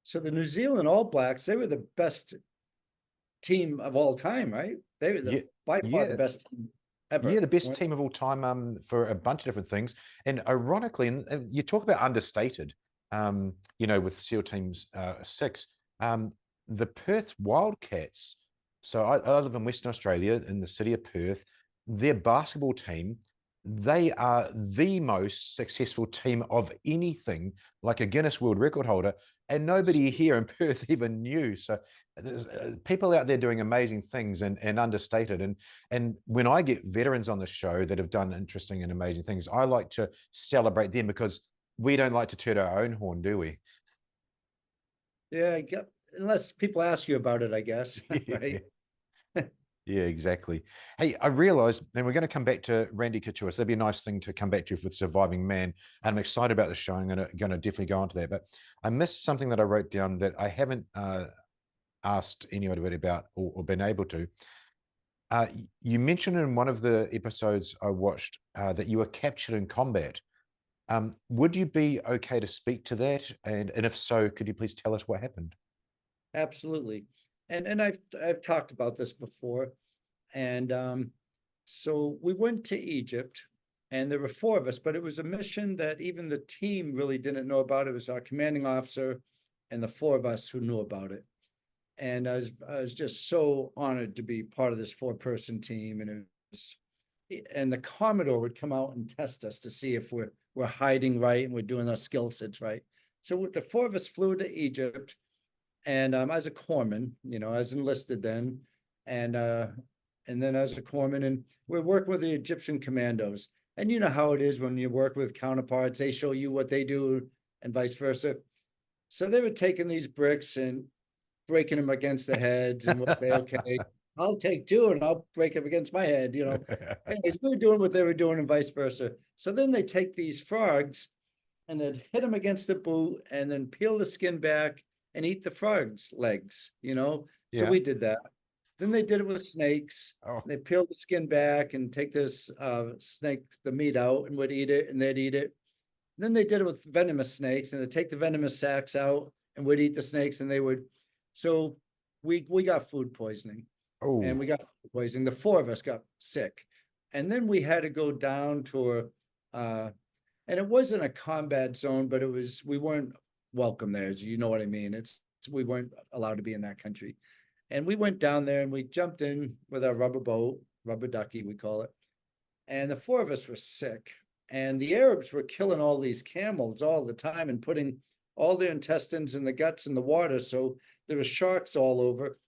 So the New Zealand All Blacks, they were the best team of all time, right? They were by far the best team ever.
Yeah, the best team of all time, for a bunch of different things. And ironically, and you talk about understated, with SEAL Team 6, the Perth Wildcats. So I live in Western Australia, in the city of Perth. Their basketball team, they are the most successful team of anything, like a Guinness World Record holder, and nobody here in Perth even knew. So there's people out there doing amazing things and understated. And when I get veterans on the show that have done interesting and amazing things, I like to celebrate them, because we don't like to toot our own horn, do we?
Yeah, unless people ask you about it, I guess. Right?
Yeah, exactly. Hey, I realized, and we're going to come back to Randy Couture, so that'd be a nice thing to come back to with Surviving Man. And I'm excited about the show. I'm going to definitely go on to that. But I missed something that I wrote down that I haven't asked anybody about, or been able to. You mentioned in one of the episodes I watched that you were captured in combat. Would you be okay to speak to that? And if so, could you please tell us what happened?
Absolutely. And I've talked about this before. And so we went to Egypt, and there were 4 of us, but it was a mission that even the team really didn't know about. It was our commanding officer and the 4 of us who knew about it. And I was just so honored to be part of this 4-person team. And and the Commodore would come out and test us to see if we're hiding right and we're doing our skill sets right. So with the four of us flew to Egypt, and I was a corpsman, I was enlisted then, and then I was a corpsman, and we're working with the Egyptian commandos. And you know how it is when you work with counterparts, they show you what they do and vice versa. So they were taking these bricks and breaking them against the heads, and we'll say, okay, I'll take two and I'll break them against my head. Anyways, we were doing what they were doing and vice versa. So then they take these frogs and they'd hit them against the boot and then peel the skin back and eat the frog's legs, So
Yeah.
we did that. Then they did it with snakes.
Oh.
They peeled the skin back and take this snake, the meat out, and would eat it, and they'd eat it. Then they did it with venomous snakes, and they'd take the venomous sacs out and would eat the snakes, and they would. So we got food poisoning, and
Oh.
we got food poisoning. The four of us got sick, and then we had to go down to and it wasn't a combat zone, but we weren't welcome there. You know what I mean? We weren't allowed to be in that country. And we went down there and we jumped in with our rubber boat, rubber ducky, we call it. And the four of us were sick. And the Arabs were killing all these camels all the time and putting all their intestines and the guts in the water. So there were sharks all over,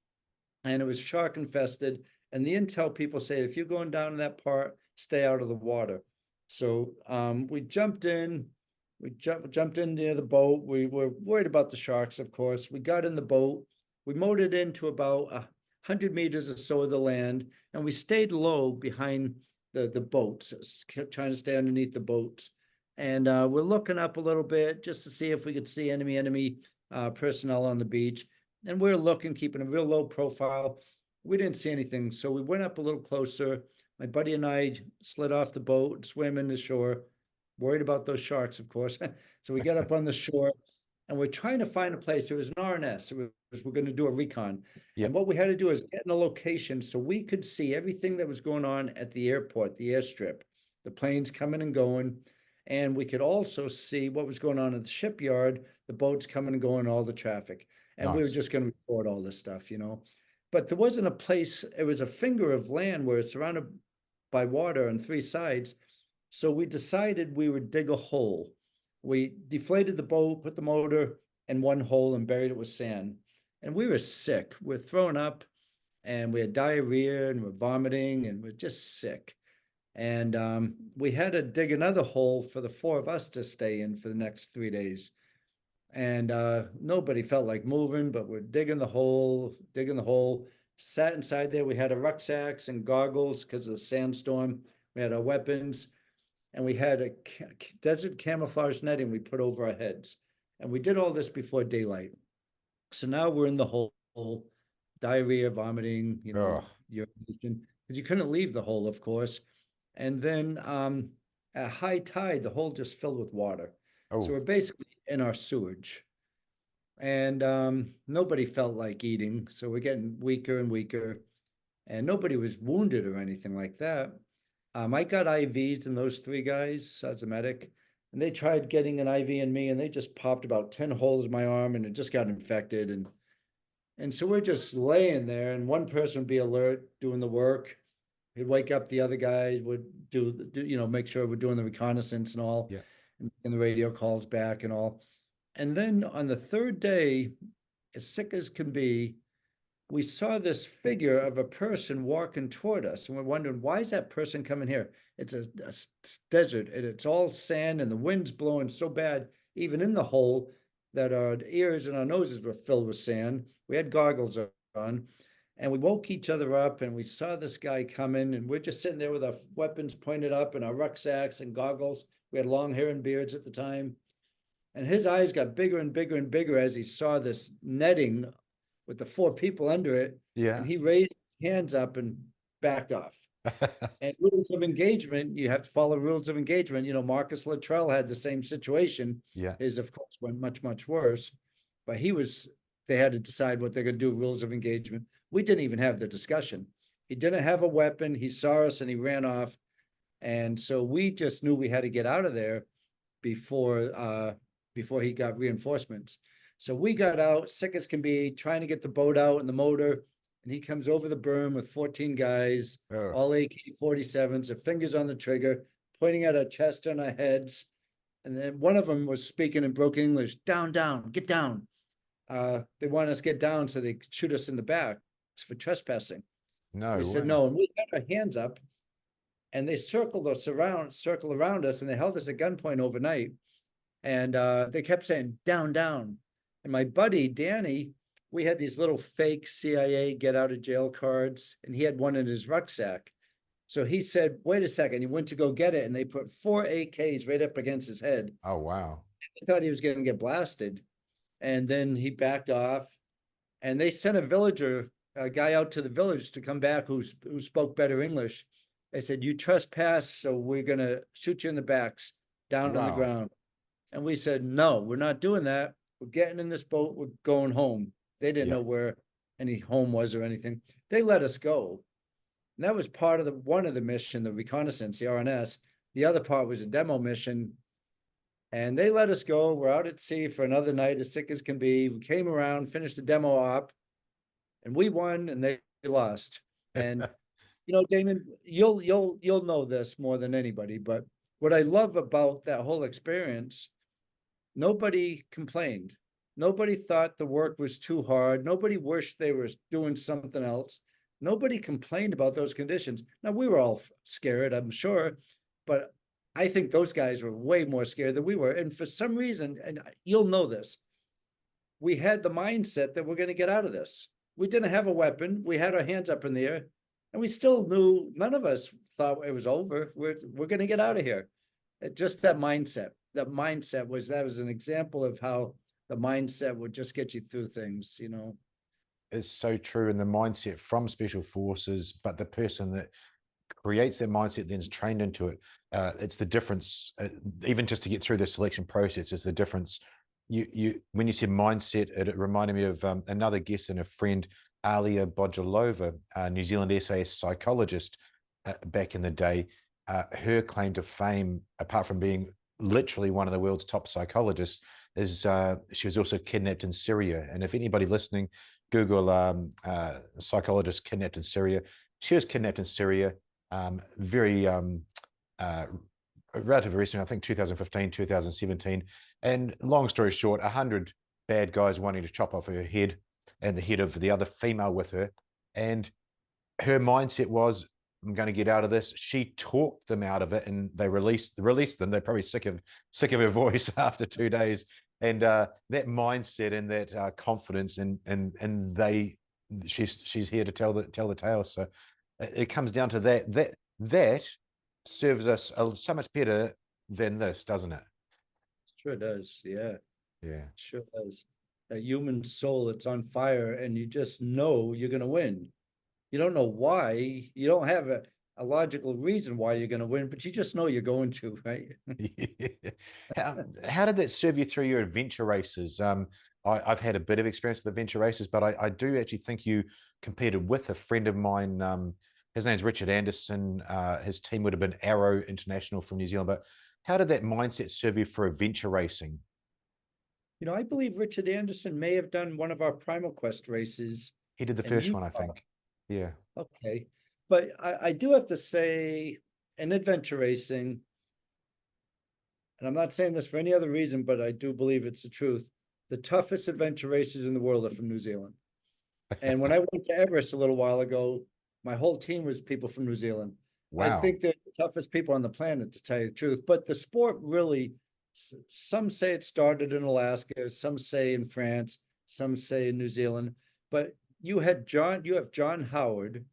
and it was shark infested. And the intel people say, if you're going down that part, stay out of the water. So we jumped in. We jumped in near the boat. We were worried about the sharks, of course. We got in the boat. We motored into about 100 meters or so of the land, and we stayed low behind the boats, kept trying to stay underneath the boats. And we're looking up a little bit just to see if we could see enemy personnel on the beach. And we're looking, keeping a real low profile. We didn't see anything, so we went up a little closer. My buddy and I slid off the boat, swam in the shore, worried about those sharks, of course. So we get up on the shore, and we're trying to find a place. It was an RNS. We're going to do a recon.
Yep.
And what we had to do is get in a location so we could see everything that was going on at the airport, the airstrip, the planes coming and going. And we could also see what was going on at the shipyard, the boats coming and going, all the traffic. And we were
Nice.
just going to record all this stuff, But there wasn't a place, it was a finger of land where it's surrounded by water on three sides. So we decided we would dig a hole. We deflated the boat, put the motor in one hole and buried it with sand. And we were sick. We're throwing up, and we had diarrhea, and we're vomiting, and we're just sick. And we had to dig another hole for the four of us to stay in for the next 3 days. And nobody felt like moving, but we're digging the hole, sat inside there. We had our rucksacks and goggles because of the sandstorm. We had our weapons, and we had a desert camouflage netting we put over our heads. And we did all this before daylight. So now we're in the hole, diarrhea, vomiting, urination, because you couldn't leave the hole, of course. And then at high tide, the hole just filled with water.
Oh.
So we're basically in our sewage. And nobody felt like eating. So we're getting weaker and weaker. And nobody was wounded or anything like that. I got IVs in those three guys as a medic. And they tried getting an IV in me, and they just popped about 10 holes in my arm, and it just got infected. And so we're just laying there, and one person would be alert doing the work. He'd wake up the other guys, would do make sure we're doing the reconnaissance and all,
Yeah.
and the radio calls back and all. And then on the third day, as sick as can be, we saw this figure of a person walking toward us, and we're wondering, why is that person coming here? It's a desert, and it's all sand, and the wind's blowing so bad, even in the hole, that our ears and our noses were filled with sand. We had goggles on, and we woke each other up, and we saw this guy coming, and we're just sitting there with our weapons pointed up and our rucksacks and goggles. We had long hair and beards at the time. And his eyes got bigger and bigger and bigger as he saw this netting with the four people under it.
Yeah.
And he raised his hands up and backed off. And rules of engagement, you have to follow rules of engagement. Marcus Luttrell had the same situation.
Yeah.
His, of course, went much, much worse. But they had to decide what they're going to do, rules of engagement. We didn't even have the discussion. He didn't have a weapon. He saw us and he ran off. And so we just knew we had to get out of there before he got reinforcements. So we got out, sick as can be, trying to get the boat out and the motor. and he comes over the berm with 14 guys,
Oh,
all AK-47s, their fingers on the trigger, pointing at our chest and our heads. And then one of them was speaking in broken English, down, down, get down. They wanted us to get down so they could shoot us in the back for trespassing.
no
We said
way.
no, and we had our hands up, and they circled around us, and they held us at gunpoint overnight. And they kept saying, down, down. And my buddy, Danny, we had these little fake CIA get out of jail cards, and he had one in his rucksack. So he said, wait a second. He went to go get it, and they put 4 AKs right up against his head.
Oh, wow.
I thought he was going to get blasted. And then he backed off, and they sent a guy out to the village to come back who spoke better English. They said, you trespass, so we're going to shoot you in the backs, down on the
Wow.
ground. And we said, no, we're not doing that. We're getting in this boat. We're going home. They didn't
Yeah.
know where any home was or anything. They let us go. And that was part of one of the mission, the reconnaissance, the RNS. The other part was a demo mission. And they let us go. We're out at sea for another night, as sick as can be. We came around, finished the demo op, and we won and they lost. And Damon, you'll know this more than anybody, but what I love about that whole experience, nobody complained. Nobody thought the work was too hard. Nobody wished they were doing something else. Nobody complained about those conditions. Now, we were all scared, I'm sure, but I think those guys were way more scared than we were. And for some reason, and you'll know this, we had the mindset that we're going to get out of this. We didn't have a weapon. We had our hands up in the air, and we still knew, none of us thought it was over. We're going to get out of here. Just that mindset. That was an example of how the mindset would just get you through things,
Is so true. And the mindset from special forces, but the person that creates that mindset then is trained into it. It's the difference, even just to get through the selection process, is the difference. When you said mindset, it reminded me of another guest and a friend, Alia Bodjalova, New Zealand SAS psychologist back in the day. Her claim to fame, apart from being literally one of the world's top psychologists, is she was also kidnapped in Syria. And if anybody listening, Google psychologist kidnapped in Syria. She was kidnapped in Syria, very relatively recent, I think 2015, 2017. And long story short, 100 bad guys wanting to chop off her head and the head of the other female with her. And her mindset was, I'm going to get out of this. She talked them out of it, and they released them. They're probably sick of her voice after 2 days. And that mindset and that confidence, and she's here to tell the tale. So it comes down to that serves us so much better than this, doesn't it?
Sure does. Yeah,
Yeah.
sure does. A human soul, it's on fire, and you just know you're going to win. You don't know why. You don't have a logical reason why you're going to win, but you just know you're going to, right?
How did that serve you through your adventure races? I've had a bit of experience with adventure races, but I do actually think you competed with a friend of mine. His name's Richard Anderson. His team would have been Arrow International from New Zealand. But how did that mindset serve you for adventure racing?
I believe Richard Anderson may have done one of our Primal Quest races.
He did the first one, I think. Yeah.
Okay. But I do have to say, in adventure racing, and I'm not saying this for any other reason, but I do believe it's the truth, the toughest adventure races in the world are from New Zealand. And when I went to Everest a little while ago, my whole team was people from New Zealand. I
Wow.
think they're the toughest people on the planet, to tell you the truth. But the sport really, some say it started in Alaska, some say in France, some say in New Zealand. But you have John Howard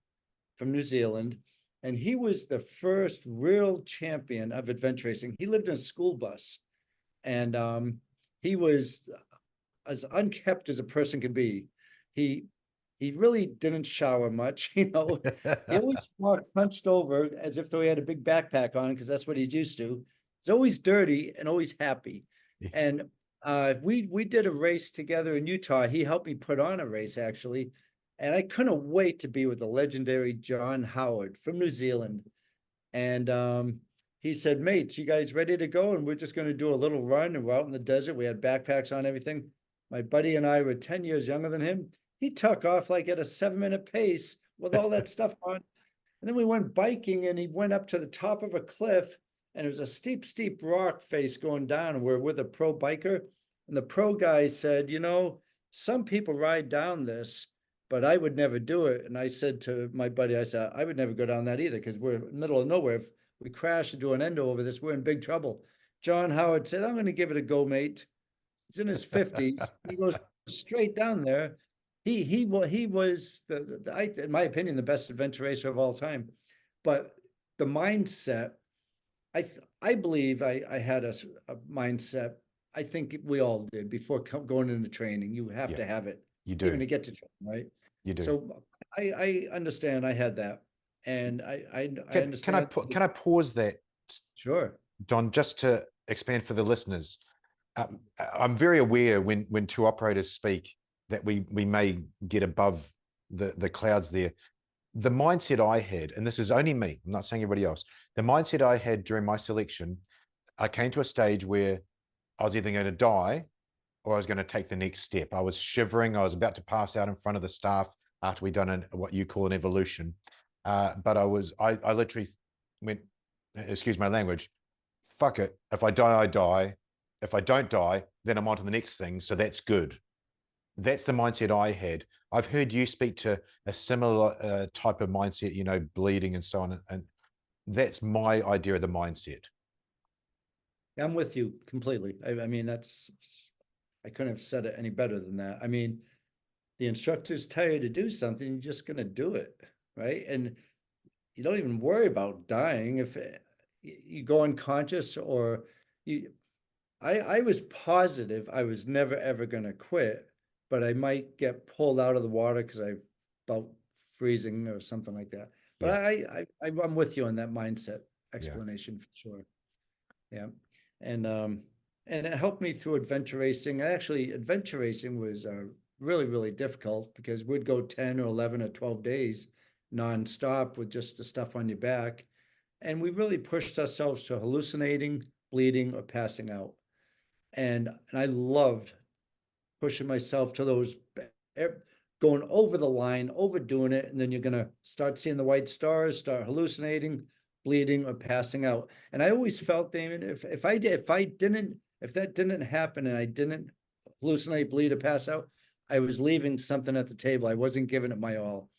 from New Zealand, and he was the first real champion of adventure racing. He lived in a school bus, and he was as unkept as a person could be. He really didn't shower much, He always walked hunched over as if though he had a big backpack on, because that's what he's used to. He's always dirty and always happy. And we did a race together in Utah. He helped me put on a race, actually. And I couldn't wait to be with the legendary John Howard from New Zealand. And he said, mates, you guys ready to go? And we're just going to do a little run. And we're out in the desert. We had backpacks on, everything. My buddy and I were 10 years younger than him. he took off like at a 7-minute pace with all that stuff on. And then we went biking and he went up to the top of a cliff and it was a steep, steep rock face going down. And we're with a pro biker. And the pro guy said, you know, some people ride down this, but I would never do it. And I said to my buddy, I said, I would never go down that either because we're in the middle of nowhere. If we crash and do an endo over this, we're in big trouble. John Howard said, I'm going to give it a go, mate. He's in his 50s. He goes straight down there. He was in my opinion, the best adventure racer of all time. But the mindset, I believe I had a mindset. I think we all did before going into training. You have to have it.
You do.
Even to get to train, right?
You do.
So I understand. I had that, and I understand.
Can I pause that?
Sure.
Don, just to expand for the listeners. I'm very aware when two operators speak that we may get above the clouds there. The mindset I had, and this is only me, I'm not saying everybody else, the mindset I had during my selection, I came to a stage where I was either going to die or I was going to take the next step. I was shivering. I was about to pass out in front of the staff after we'd done what you call an evolution. But I literally went, excuse my language, fuck it. If I die, I die. If I don't die, then I'm on to the next thing. So that's good. That's the mindset I had. I've heard you speak to a similar type of mindset, you know, bleeding and so on. And that's my idea of the mindset.
I'm with you completely. I mean, I couldn't have said it any better than that. I mean, the instructors tell you to do something, you're just going to do it, right? And you don't even worry about dying if you go unconscious or I was positive I was never ever going to quit, but I might get pulled out of the water because I felt freezing or something like that. But yeah. I'm with you on that mindset explanation for sure. Yeah. And it helped me through adventure racing. Actually, adventure racing was really, really difficult because we'd go 10 or 11 or 12 days nonstop with just the stuff on your back. And we really pushed ourselves to hallucinating, bleeding, or passing out. And I loved pushing myself to those, going over the line, overdoing it, and then you're going to start seeing the white stars, start hallucinating, bleeding, or passing out. And I always felt, Damon, if that didn't happen and I didn't hallucinate, bleed, or pass out, I was leaving something at the table. I wasn't giving it my all.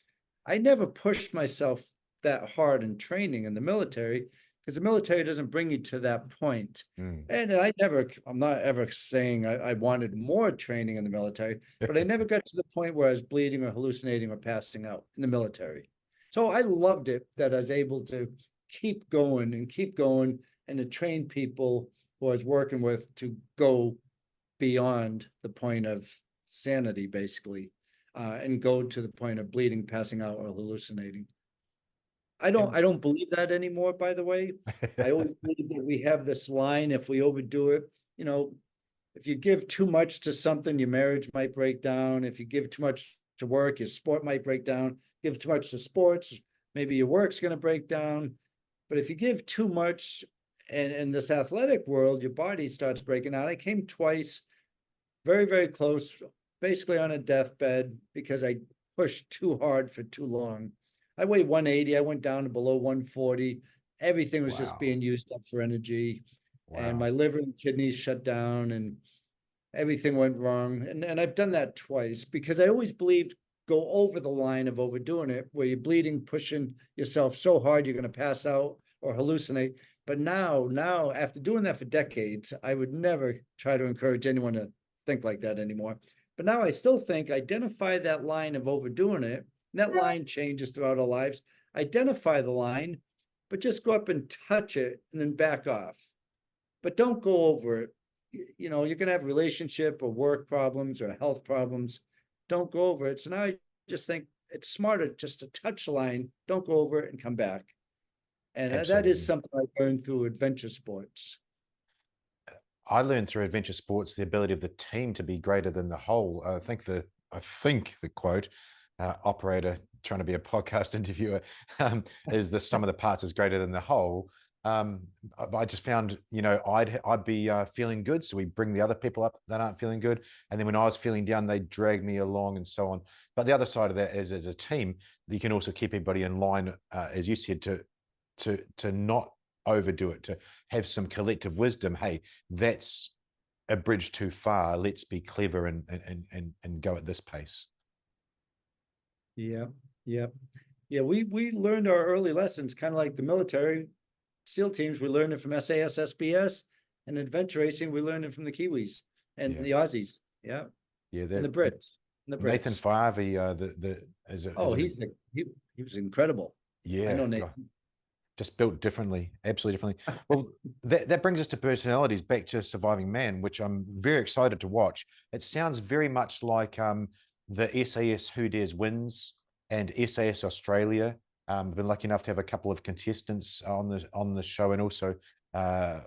I never pushed myself that hard in training in the military because the military doesn't bring you to that point. And I'm not ever saying I wanted more training in the military, but I never got to the point where I was bleeding or hallucinating or passing out in the military. So I loved it that I was able to keep going and to train people who I was working with to go beyond the point of sanity, basically, and go to the point of bleeding, passing out, or hallucinating. I don't believe that anymore, by the way. I always believe that we have this line, if we overdo it, you know, if you give too much to something, your marriage might break down. If you give too much to work, your sport might break down. Give too much to sports, maybe your work's going to break down. But if you give too much, and in this athletic world, your body starts breaking down. I came twice, very, very close, basically on a deathbed because I pushed too hard for too long. I weighed 180. I went down to below 140. Everything was just being used up for energy. And my liver and kidneys shut down and everything went wrong. And I've done that twice because I always believed go over the line of overdoing it, where you're bleeding, pushing yourself so hard you're going to pass out or hallucinate. But now, after doing that for decades, I would never try to encourage anyone to think like that anymore. But now I still think identify that line of overdoing it. And that line changes throughout our lives. Identify the line, but just go up and touch it and then back off. But don't go over it. You know, you're going to have relationship or work problems or health problems. Don't go over it. So now I just think it's smarter just to touch the line, don't go over it and come back. And that is something I learned through adventure sports.
I learned through adventure sports the ability of the team to be greater than the whole. I think the quote, operator trying to be a podcast interviewer, is the sum of the parts is greater than the whole. I just found, I'd be feeling good, so we bring the other people up that aren't feeling good, and then when I was feeling down, they drag me along and so on. But the other side of that is, as a team, you can also keep everybody in line, as you said, to not overdo it, to have some collective wisdom. Hey, that's a bridge too far. Let's be clever and go at this pace.
Yeah, yeah. Yeah, we learned our early lessons, kind of like the military SEAL teams. We learned it from SAS, SBS, and adventure racing. We learned it from the Kiwis and
Yeah,
the Aussies. Yeah,
yeah.
and the
That
Brits. And the
Nathan
Brits.
Favre, the
Oh, he was incredible. I
yeah,
know
God,
Nathan.
just built differently, absolutely differently. Well, that brings us to personalities, back to Surviving Man, which I'm very excited to watch. It sounds very much like the SAS Who Dares Wins and SAS Australia. I've been lucky enough to have a couple of contestants on the show, and also a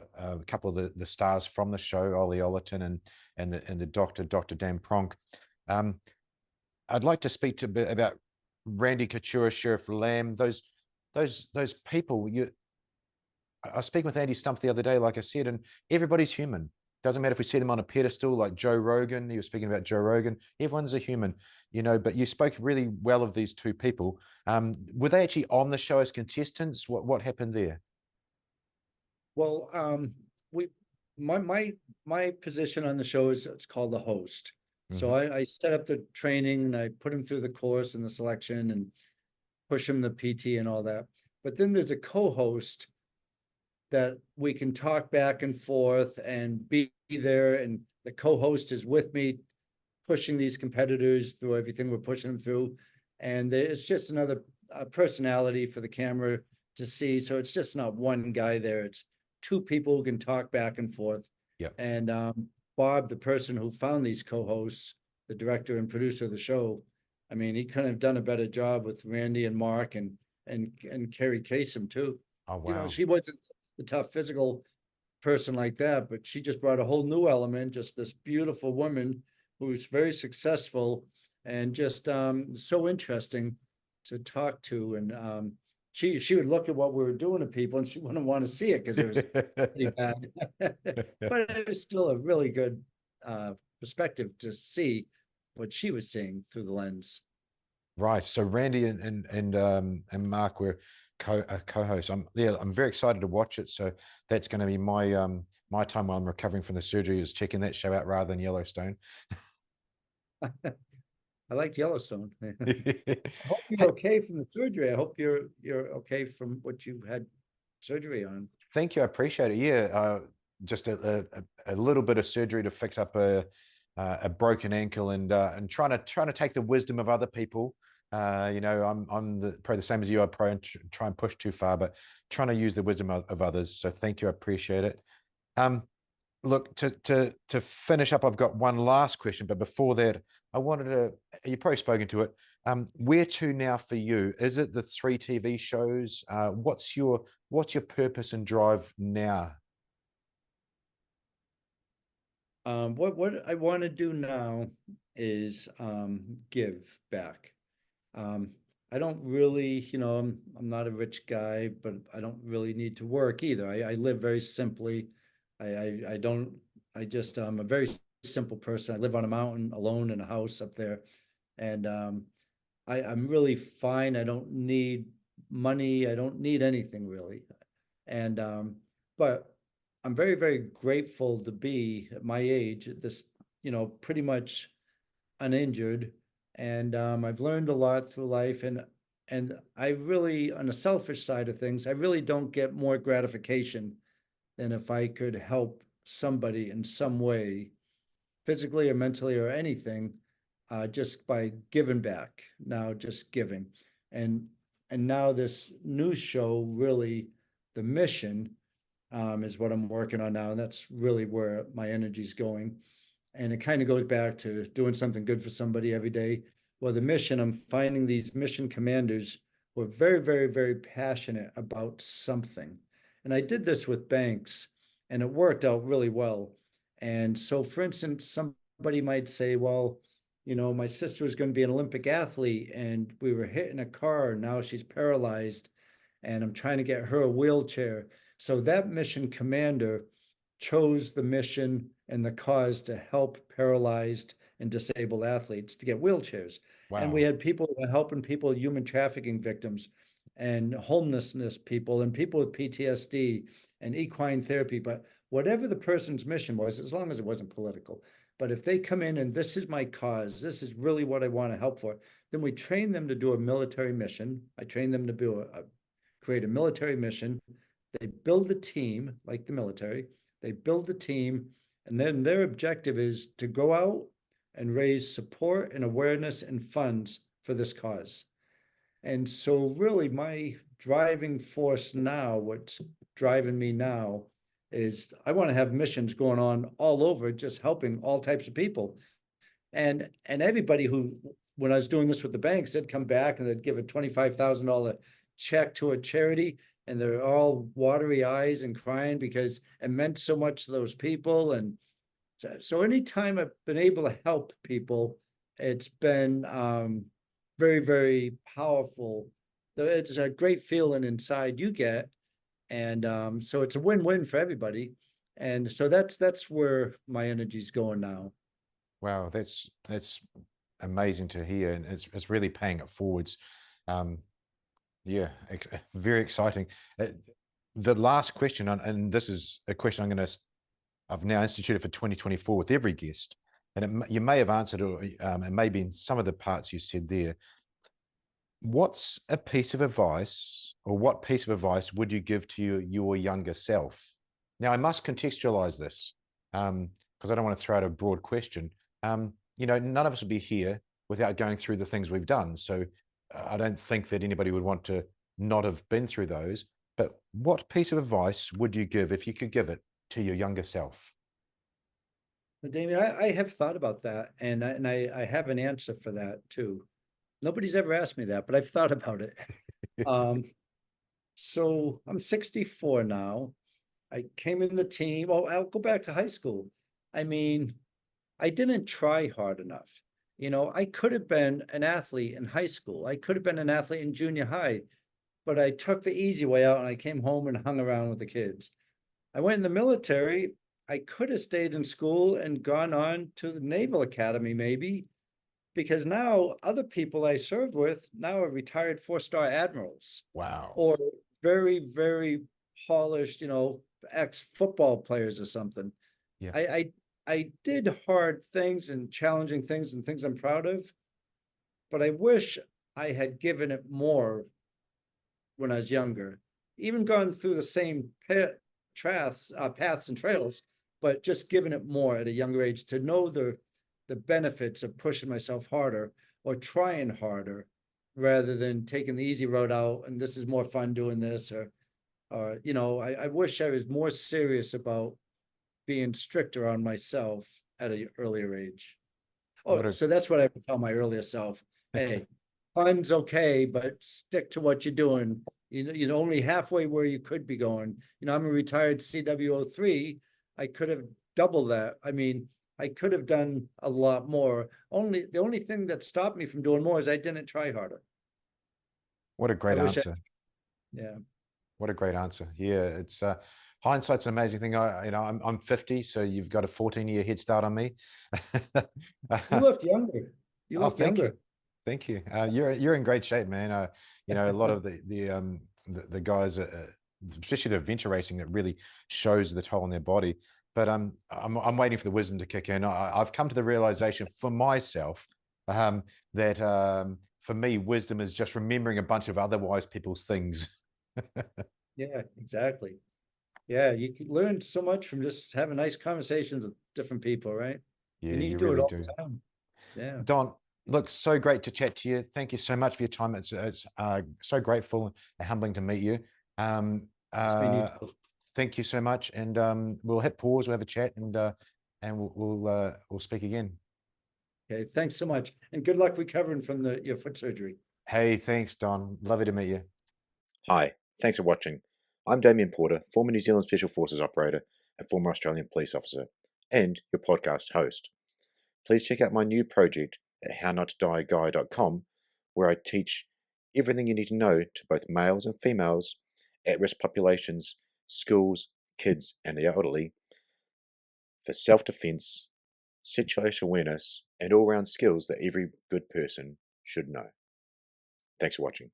couple of the stars from the show, Ollie Ollerton and the Dr. Dan Pronk. Um, I'd like to speak to a bit about Randy Couture, Sherriff Lamb, those people. I was speaking with Andy Stump the other day, like I said, and everybody's human. Doesn't matter if we see them on a pedestal like Joe Rogan. He was speaking about Joe Rogan. Everyone's a human, but you spoke really well of these two people. Were they actually on the show as contestants? What happened there?
Well, we my position on the show is it's called the host. So
Hmm.
I set up the training and I put him through the course and the selection and push him the PT and all that. But then there's a co-host that we can talk back and forth and be there. And the co-host is with me, pushing these competitors through everything we're pushing them through. And it's just another personality for the camera to see. So it's just not one guy there. It's two people who can talk back and forth.
Yeah.
And Bob, the person who found these co-hosts, the director and producer of the show, I mean, he couldn't have done a better job with Randy and Mark and Kerri Kasem too.
Oh, wow.
She wasn't the tough physical person like that, but she just brought a whole new element, just this beautiful woman who's very successful and just so interesting to talk to. And she would look at what we were doing to people and she wouldn't want to see it because it was pretty bad. But it was still a really good perspective to see what she was seeing through the lens.
Right. So Randy and Mark were co-hosts. I'm very excited to watch it. So that's going to be my time while I'm recovering from the surgery, is checking that show out rather than Yellowstone.
I liked Yellowstone.
Hey,
I hope you're okay from the surgery. I hope you're okay from what you had surgery on.
thank you. I appreciate it. Yeah, just a little bit of surgery to fix up a broken ankle, and trying to take the wisdom of other people. I'm probably the same as you. I probably try and push too far, but trying to use the wisdom of others. So thank you. I appreciate it. Um, Look, to finish up, I've got one last question, but before that, I wanted to. You've probably spoken to it. Where to now for you? Is it the 3 TV shows? What's your purpose and drive now?
What I want to do now is give back. Um, I don't really, I'm not a rich guy, but I don't really need to work either. I live very simply. I don't, I just, I'm a very simple person. I live on a mountain alone in a house up there. And I'm really fine. I don't need money. I don't need anything really. And but I'm very, very grateful to be at my age, at this, pretty much uninjured. And I've learned a lot through life. And I really, on the selfish side of things, I really don't get more gratification than if I could help somebody in some way, physically or mentally or anything, just by giving back. Now, just giving, and and now this new show, really, the mission, is what I'm working on now, and that's really where my energy's going. And it kind of goes back to doing something good for somebody every day. Well, the mission, I'm finding these mission commanders who are very, very, very passionate about something. And I did this with banks, and it worked out really well. And so, for instance, somebody might say, well, my sister was going to be an Olympic athlete, and we were hit in a car. Now she's paralyzed, and I'm trying to get her a wheelchair. So that mission commander chose the mission and the cause to help paralyzed and disabled athletes to get wheelchairs. And we
Wow.
had people helping people, human trafficking victims and homelessness people and people with PTSD and equine therapy. But whatever the person's mission was, as long as it wasn't political, but if they come in and this is my cause, this is really what I want to help for, then we train them to do a military mission. I train them to create a military mission. They build a team like the military. They build a team, and then their objective is to go out and raise support and awareness and funds for this cause. And so, really, my driving force now, what's driving me now, is I want to have missions going on all over, just helping all types of people. And everybody who, when I was doing this with the banks, they'd come back and they'd give a $25,000 check to a charity, and they're all watery eyes and crying because it meant so much to those people. And so anytime I've been able to help people, it's been very, very powerful. It's a great feeling inside you get. And so it's a win-win for everybody. And so that's where my energy's going now.
Wow, that's amazing to hear, and it's really paying it forwards. Yeah, very exciting. The last question, and this is a question I've now instituted for 2024 with every guest, and you may have answered, or it may be in some of the parts you said there. What's a piece of advice, or what piece of advice would you give to your younger self? Now, I must contextualize this because I don't want to throw out a broad question. None of us would be here without going through the things we've done. So I don't think that anybody would want to not have been through those. But what piece of advice would you give, if you could give it, to your younger self?
But Damien, I have thought about that, and I have an answer for that too. Nobody's ever asked me that, but I've thought about it. So I'm 64 now. I came in the team. Well, I'll go back to high school. I mean, I didn't try hard enough. I could have been an athlete in high school. I could have been an athlete in junior high, but I took the easy way out and I came home and hung around with the kids. I went in the military. I could have stayed in school and gone on to the Naval Academy, maybe, because now other people I served with now are retired 4-star admirals
Wow.
or very, very polished, ex-football players or something.
Yeah.
I did hard things and challenging things and things I'm proud of, but I wish I had given it more when I was younger, even gone through the same paths and trails, but just given it more at a younger age to know the benefits of pushing myself harder or trying harder rather than taking the easy road out and this is more fun doing this or I wish I was more serious about being stricter on myself at an earlier age.
What
Oh,
a
so that's what I would tell my earlier self. Hey, fun's okay, but stick to what you're doing. You're only halfway where you could be going. I'm a retired CW03. I could have doubled that. I mean, I could have done a lot more. The only thing that stopped me from doing more is I didn't try harder.
what a
I
great
wish I,
answer.
yeah.
What a great answer. Yeah, it's hindsight's an amazing thing. I'm 50, so you've got a 14-year head start on me.
You look younger. You
Oh,
look
thank you.
younger.
Thank you. You're in great shape, man. A lot of the guys, especially the adventure racing, that really shows the toll on their body. But I'm waiting for the wisdom to kick in. I've come to the realization for myself that for me, wisdom is just remembering a bunch of other wise people's things.
Yeah, exactly. Yeah, you can learn so much from just having nice conversations with different people, right?
Yeah,
And you
you
do it
really
all
do.
the time. Yeah.
Don, look, so great to chat to you. Thank you so much for your time. It's so grateful and humbling to meet you. Um,
It's been you
uh,
too.
thank you so much, and we'll hit pause. We'll have a chat, and we'll speak again.
Okay, thanks so much. And good luck recovering from your foot surgery.
Hey, thanks, Don. Lovely to meet you.
Hi, thanks for watching. I'm Damien Porter, former New Zealand Special Forces operator and former Australian police officer, and your podcast host. Please check out my new project at hownottoDieGuy.com, where I teach everything you need to know to both males and females, at-risk populations, schools, kids, and the elderly for self-defense, situation awareness, and all-round skills that every good person should know. Thanks for watching.